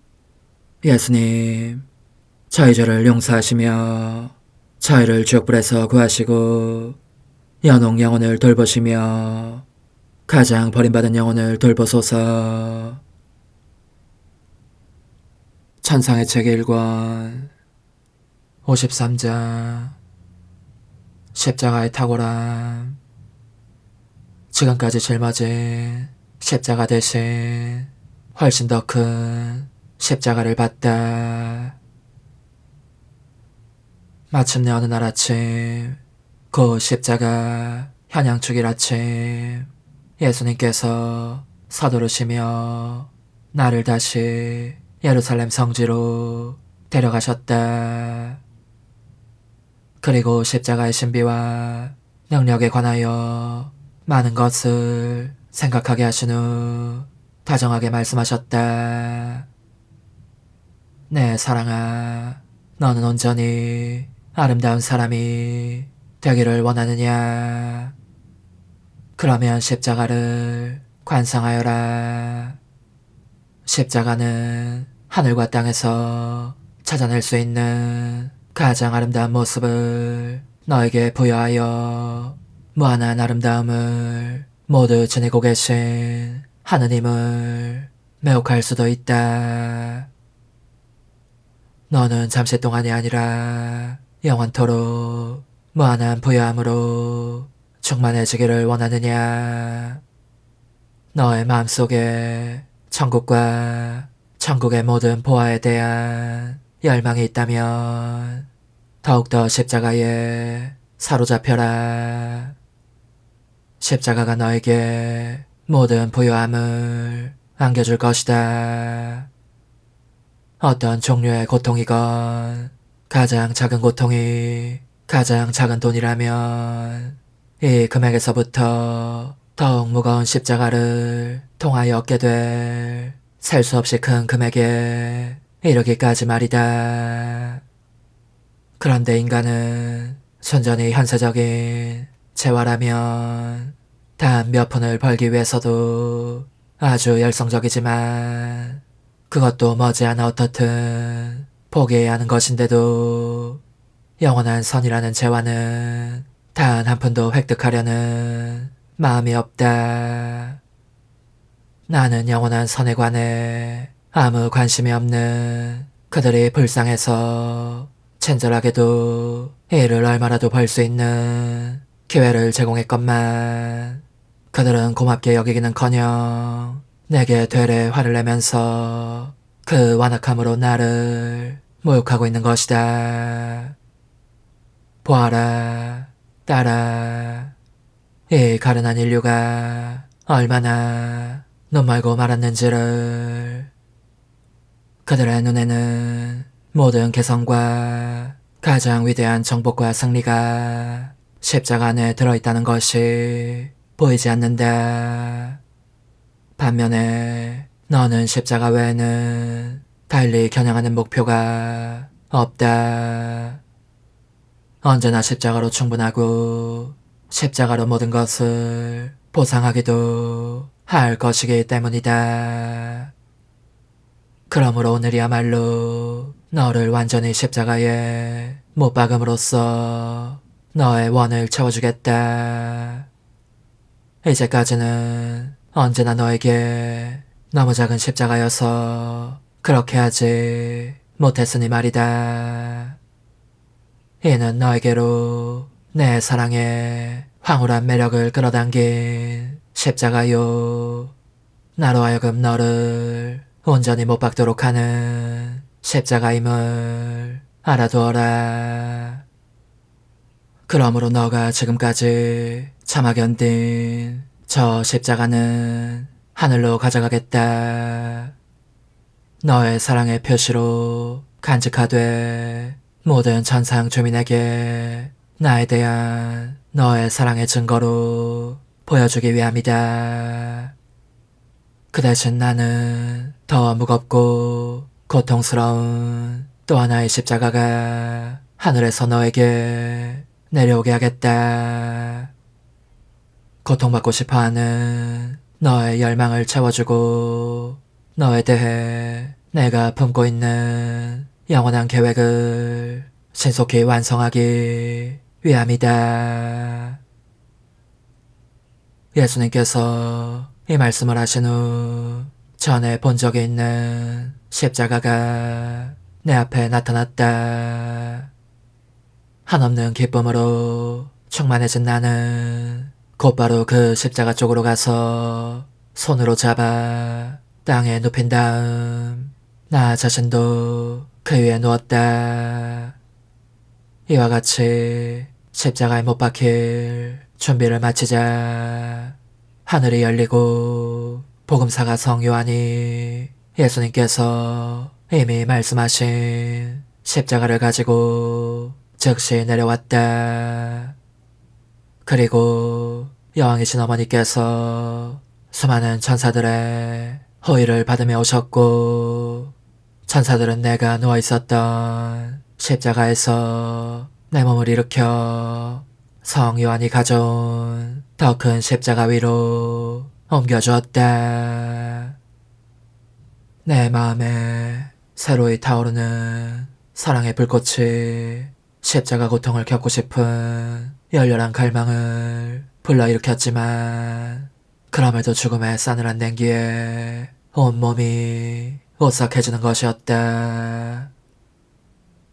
예수님, 저희 죄를 용서하시며 저희를 지옥불에서 구하시고 연옥 영혼을 돌보시며 가장 버림받은 영혼을 돌보소서. 천상의 책 1권 53장 십자가의 탁월함. 지금까지 짊어진 십자가 대신 훨씬 더 큰 십자가를 봤다. 마침내 어느 날 아침, 그 십자가 현양축일 아침, 예수님께서 서두르시며 나를 다시 예루살렘 성지로 데려가셨다. 그리고 십자가의 신비와 능력에 관하여 많은 것을 생각하게 하신 후 다정하게 말씀하셨다. 내 사랑아, 너는 온전히 아름다운 사람이 되기를 원하느냐? 그러면 십자가를 관상하여라. 십자가는 하늘과 땅에서 찾아낼 수 있는 가장 아름다운 모습을 너에게 부여하여 무한한 아름다움을 모두 지니고 계신 하느님을 매혹할 수도 있다. 너는 잠시 동안이 아니라 영원토록 무한한 부여함으로 충만해지기를 원하느냐? 너의 마음속에 천국과 천국의 모든 보화에 대한 열망이 있다면 더욱더 십자가에 사로잡혀라. 십자가가 너에게 모든 부요함을 안겨줄 것이다. 어떤 종류의 고통이건 가장 작은 고통이 가장 작은 돈이라면 이 금액에서부터 더욱 무거운 십자가를 통하여 얻게 될 셀 수 없이 큰 금액에 이르기까지 말이다. 그런데 인간은 순전히 현세적인 재화라면 단 몇 푼을 벌기 위해서도 아주 열성적이지만 그것도 머지않아 어떻든 포기해야 하는 것인데도 영원한 선이라는 재화는 단 한 푼도 획득하려는 마음이 없다. 나는 영원한 선에 관해 아무 관심이 없는 그들이 불쌍해서 친절하게도 이를 얼마라도 벌 수 있는 기회를 제공했건만 그들은 고맙게 여기기는커녕 내게 되레 화를 내면서 그 완악함으로 나를 모욕하고 있는 것이다. 보아라, 딸아, 이 가련한 인류가 얼마나 눈멀고 말았는지를. 그들의 눈에는 모든 개성과 가장 위대한 정복과 승리가 십자가 안에 들어있다는 것이 보이지 않는다. 반면에 너는 십자가 외에는 달리 겨냥하는 목표가 없다. 언제나 십자가로 충분하고 십자가로 모든 것을 보상하기도 할 것이기 때문이다. 그러므로 오늘이야말로 너를 완전히 십자가에 못 박음으로써 너의 원을 채워주겠다. 이제까지는 언제나 너에게 너무 작은 십자가여서 그렇게 하지 못했으니 말이다. 이는 너에게로 내 사랑의 황홀한 매력을 끌어당긴 십자가요. 나로 하여금 너를 온전히 못 박도록 하는 십자가임을 알아두어라. 그러므로 너가 지금까지 참아 견딘 저 십자가는 하늘로 가져가겠다. 너의 사랑의 표시로 간직하되 모든 천상 주민에게 나에 대한 너의 사랑의 증거로 보여주기 위함이다. 그 대신 나는 더 무겁고 고통스러운 또 하나의 십자가가 하늘에서 너에게 내려오게 하겠다. 고통받고 싶어하는 너의 열망을 채워주고 너에 대해 내가 품고 있는 영원한 계획을 신속히 완성하기 위함이다. 예수님께서 이 말씀을 하신 후 전에 본 적이 있는 십자가가 내 앞에 나타났다. 한없는 기쁨으로 충만해진 나는 곧바로 그 십자가 쪽으로 가서 손으로 잡아 땅에 눕힌 다음 나 자신도 그 위에 누웠다. 이와 같이 십자가에 못 박힐 준비를 마치자 하늘이 열리고 복음사가 성 요한이 예수님께서 이미 말씀하신 십자가를 가지고 즉시 내려왔다. 그리고 여왕이신 어머니께서 수많은 천사들의 호의를 받으며 오셨고 천사들은 내가 누워있었던 십자가에서 내 몸을 일으켜 성 요한이 가져온 더 큰 십자가 위로 옮겨주었다. 내 마음에 새로이 타오르는 사랑의 불꽃이 십자가 고통을 겪고 싶은 열렬한 갈망을 불러일으켰지만 그럼에도 죽음의 싸늘한 냉기에 온몸이 오싹해지는 것이었다.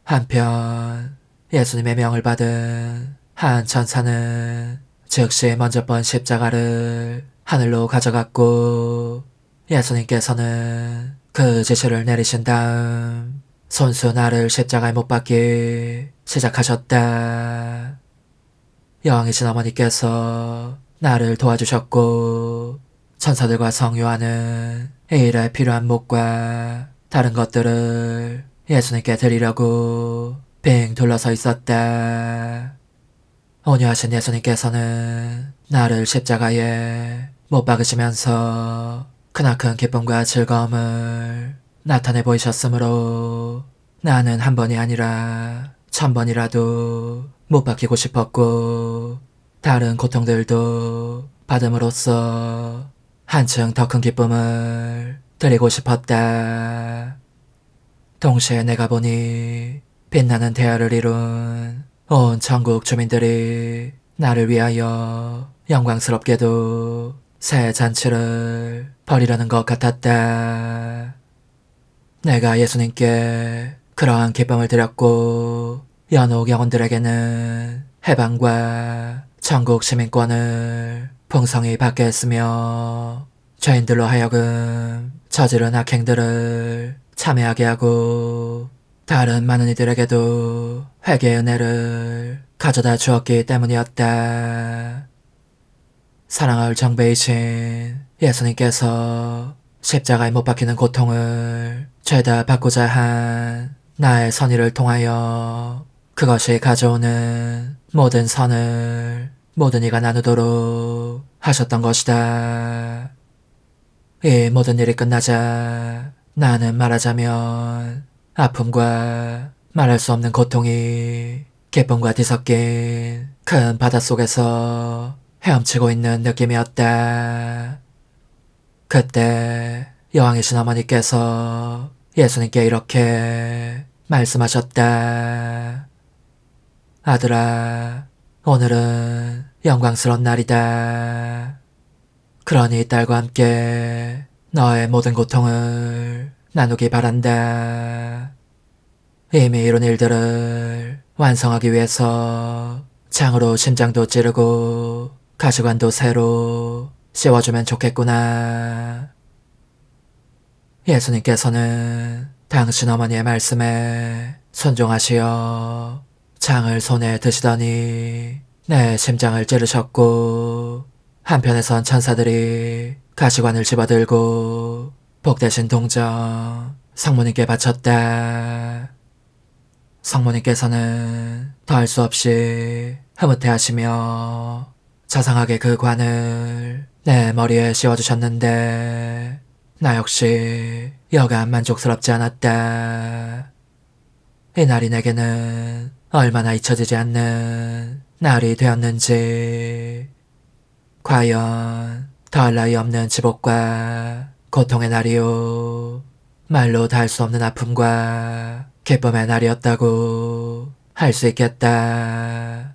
한편 예수님의 명을 받은 한 천사는 즉시 먼저 번 십자가를 하늘로 가져갔고 예수님께서는 그 지시를 내리신 다음 손수 나를 십자가에 못 박기 시작하셨다. 여왕이신 어머니께서 나를 도와주셨고 천사들과 성 요한은 이 일에 필요한 목과 다른 것들을 예수님께 드리려고 빙 둘러서 있었다. 온유하신 예수님께서는 나를 십자가에 못 박으시면서 크나큰 기쁨과 즐거움을 나타내 보이셨으므로 나는 한 번이 아니라 1000번이라도 못 박히고 싶었고 다른 고통들도 받음으로써 한층 더 큰 기쁨을 드리고 싶었다. 동시에 내가 보니 빛나는 대열을 이룬 온 천국 주민들이 나를 위하여 영광스럽게도 새 잔치를 벌이려는 것 같았다. 내가 예수님께 그러한 기쁨을 드렸고 연옥 영혼들에게는 해방과 천국 시민권을 풍성히 받게 했으며 죄인들로 하여금 저지른 악행들을 참회하게 하고 다른 많은 이들에게도 회개의 은혜를 가져다 주었기 때문이었다. 사랑할 정배이신 예수님께서 십자가에 못 박히는 고통을 죄다 받고자 한 나의 선의를 통하여 그것이 가져오는 모든 선을 모든 이가 나누도록 하셨던 것이다. 이 모든 일이 끝나자 나는 말하자면 아픔과 말할 수 없는 고통이 기쁨과 뒤섞인 큰 바닷속에서 헤엄치고 있는 느낌이었다. 그때 여왕이신 어머니께서 예수님께 이렇게 말씀하셨다. 아들아, 오늘은 영광스러운 날이다. 그러니 딸과 함께 너의 모든 고통을 나누기 바란다. 이미 이룬 일들을 완성하기 위해서 창으로 심장도 찌르고 가시관도 새로 씌워주면 좋겠구나. 예수님께서는 당신 어머니의 말씀에 순종하시어 창을 손에 드시더니 내 심장을 찌르셨고, 한편에선 천사들이 가시관을 집어들고 복되신 동정 성모님께 바쳤다. 성모님께서는 더할 수 없이 흐뭇해하시며 자상하게 그 관을 내 머리에 씌워주셨는데 나 역시 여간 만족스럽지 않았다. 이날이 내게는 얼마나 잊혀지지 않는 날이 되었는지. 과연 더할 나위 없는 지복과 고통의 날이요, 말로 다 할 수 없는 아픔과 기쁨의 날이었다고 할 수 있겠다.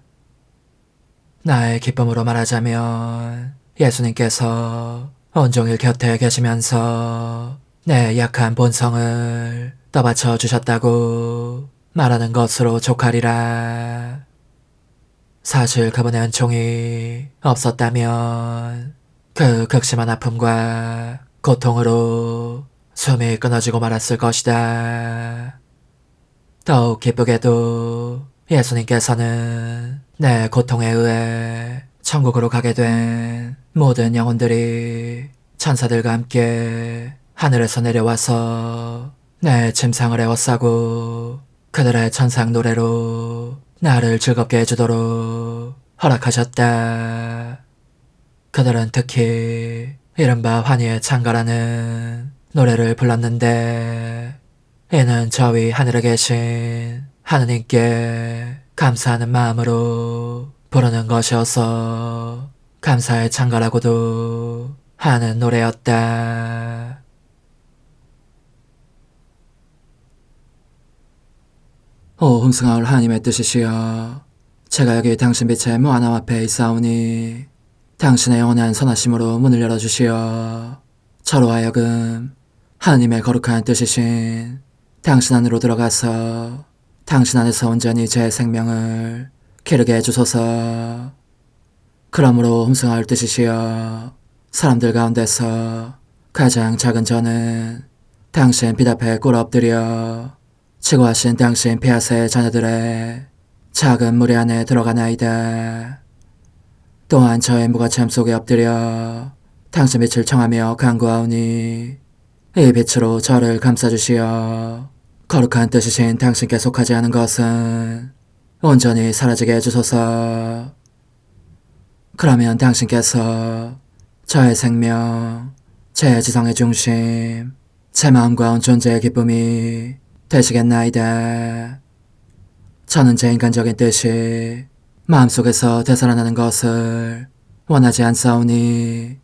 나의 기쁨으로 말하자면 예수님께서 온종일 곁에 계시면서 내 약한 본성을 떠받쳐 주셨다고 말하는 것으로 족하리라. 사실 그분의 은총이 없었다면 그 극심한 아픔과 고통으로 숨이 끊어지고 말았을 것이다. 더욱 기쁘게도 예수님께서는 내 고통에 의해 천국으로 가게 된 모든 영혼들이 천사들과 함께 하늘에서 내려와서 내 침상을 에워싸고 그들의 천상 노래로 나를 즐겁게 해주도록 허락하셨다. 그들은 특히 이른바 환희의 창가라는 노래를 불렀는데, 이는 저 위 하늘에 계신 하느님께 감사하는 마음으로 부르는 것이어서 감사의 창가라고도 하는 노래였다. 오 흥승하올 하나님의 뜻이시여, 제가 여기 당신 빛의 무한함 앞에 있사오니 당신의 영원한 선하심으로 문을 열어주시어 저로 하여금 하나님의 거룩한 뜻이신 당신 안으로 들어가서 당신 안에서 온전히 제 생명을 기르게 해주소서. 그러므로 흥승하올 뜻이시여, 사람들 가운데서 가장 작은 저는 당신 빛 앞에 꿇어 엎드려 치고하신 당신 폐하세의 자녀들의 작은 무리 안에 들어가나이다. 또한 저의 무가참 속에 엎드려 당신 빛을 청하며 간구하오니 이 빛으로 저를 감싸주시어 거룩한 뜻이신 당신께 속하지 않은 것은 온전히 사라지게 해주소서. 그러면 당신께서 저의 생명, 제 지성의 중심, 제 마음과 온 존재의 기쁨이 되시겠나이다. 저는 제 인간적인 뜻이 마음속에서 되살아나는 것을 원하지 않사오니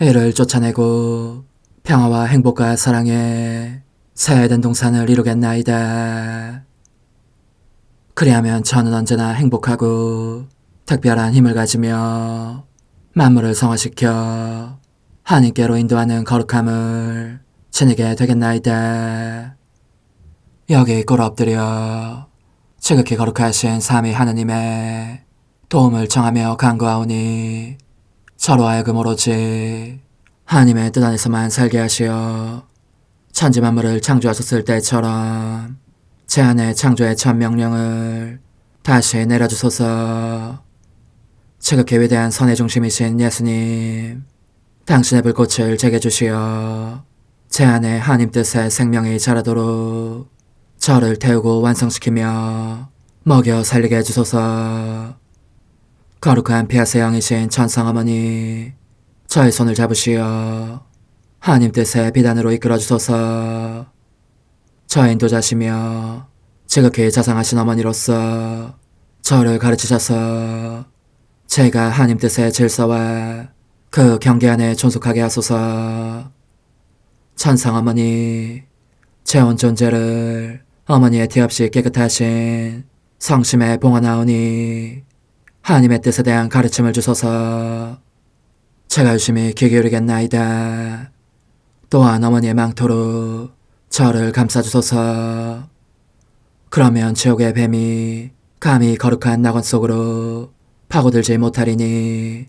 이를 쫓아내고 평화와 행복과 사랑의 새 에덴 동산을 이루겠나이다. 그리하면 저는 언제나 행복하고 특별한 힘을 가지며 만물을 성화시켜 하나님께로 인도하는 거룩함을 지니게 되겠나이다. 여기 꿇어 엎드려 지극히 거룩하신 삼위 하느님의 도움을 청하며 간구하오니 저로 하여금 오로지 하나님의 뜻 안에서만 살게 하시어 천지 만물을 창조하셨을 때처럼 제 안에 창조의 첫 명령을 다시 내려주소서. 지극히 위대한 선의 중심이신 예수님, 당신의 불꽃을 제게 주시어 제 안에 하나님 뜻의 생명이 자라도록 저를 태우고 완성시키며 먹여 살리게 해주소서. 거룩한 피아세 영이신 천상어머니, 저의 손을 잡으시어 하나님 뜻의 비단으로 이끌어주소서. 저의 인도자시며 지극히 자상하신 어머니로서 저를 가르치셔서 제가 하나님 뜻의 질서와 그 경계 안에 존속하게 하소서. 천상어머니, 제 온 존재를 어머니의 티 없이 깨끗하신 성심에 봉헌하오니 하나님의 뜻에 대한 가르침을 주소서. 제가 열심히 귀 기울이겠나이다. 또한 어머니의 망토로 저를 감싸주소서. 그러면 지옥의 뱀이 감히 거룩한 낙원 속으로 파고들지 못하리니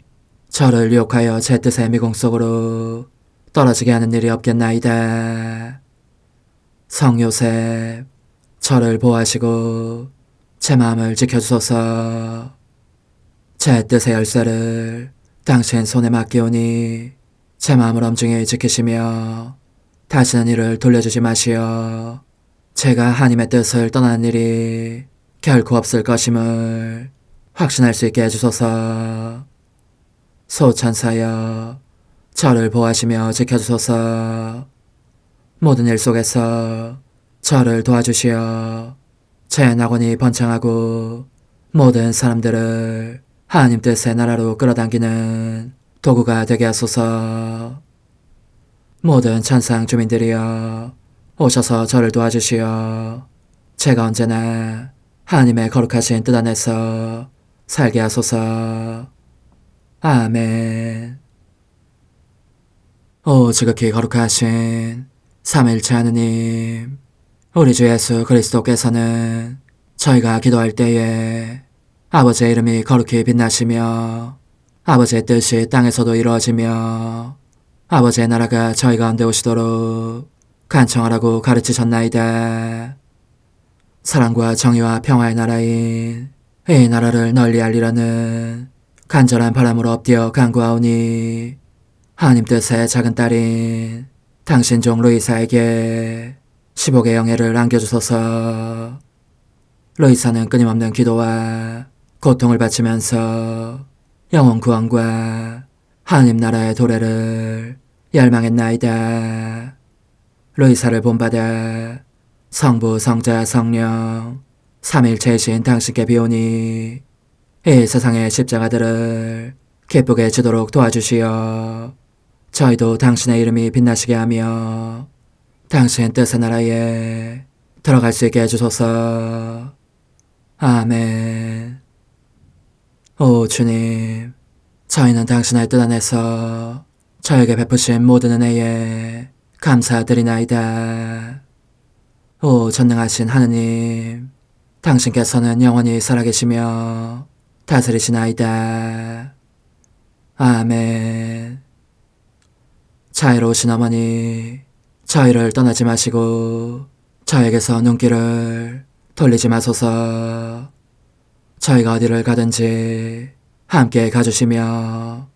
저를 유혹하여 제 뜻의 미궁 속으로 떨어지게 하는 일이 없겠나이다. 성 요셉, 저를 보호하시고 제 마음을 지켜주소서. 제 뜻의 열쇠를 당신 손에 맡기오니 제 마음을 엄중히 지키시며 다시는 이를 돌려주지 마시어 제가 하나님의 뜻을 떠나는 일이 결코 없을 것임을 확신할 수 있게 해주소서. 소천사여, 저를 보호하시며 지켜주소서. 모든 일 속에서 저를 도와주시어 제 낙원이 번창하고 모든 사람들을 하나님 뜻의 나라로 끌어당기는 도구가 되게 하소서. 모든 천상 주민들이여, 오셔서 저를 도와주시어 제가 언제나 하나님의 거룩하신 뜻 안에서 살게 하소서. 아멘. 오 지극히 거룩하신 삼위일체 하느님, 우리 주 예수 그리스도께서는 저희가 기도할 때에 아버지의 이름이 거룩히 빛나시며 아버지의 뜻이 땅에서도 이루어지며 아버지의 나라가 저희 가운데 오시도록 간청하라고 가르치셨나이다. 사랑과 정의와 평화의 나라인 이 나라를 널리 알리라는 간절한 바람으로 엎드려 간구하오니 하나님 뜻의 작은 딸인 당신 종 루이사에게 10억의 영예를 안겨주소서. 루이사는 끊임없는 기도와 고통을 바치면서 영혼 구원과 하나님 나라의 도래를 열망했나이다. 루이사를 본받아 성부, 성자, 성령 삼위일체이신 당신께 비오니 이 세상의 십자가들을 기쁘게 지도록 도와주시어 저희도 당신의 이름이 빛나시게 하며 당신 뜻의 나라에 들어갈 수 있게 해주소서. 아멘. 오 주님, 저희는 당신의 뜻 안에서 저에게 베푸신 모든 은혜에 감사드리나이다. 오 전능하신 하느님, 당신께서는 영원히 살아계시며 다스리시나이다. 아멘. 자애로우신 어머니, 저희를 떠나지 마시고 저에게서 눈길을 돌리지 마소서. 저희가 어디를 가든지 함께 가주시며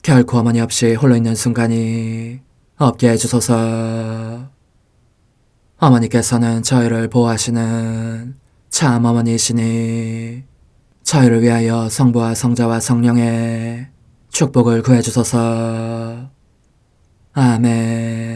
결코 어머니 없이 홀로 있는 순간이 없게 해주소서. 어머니께서는 저희를 보호하시는 참 어머니이시니 저희를 위하여 성부와 성자와 성령의 축복을 구해주소서. 아멘.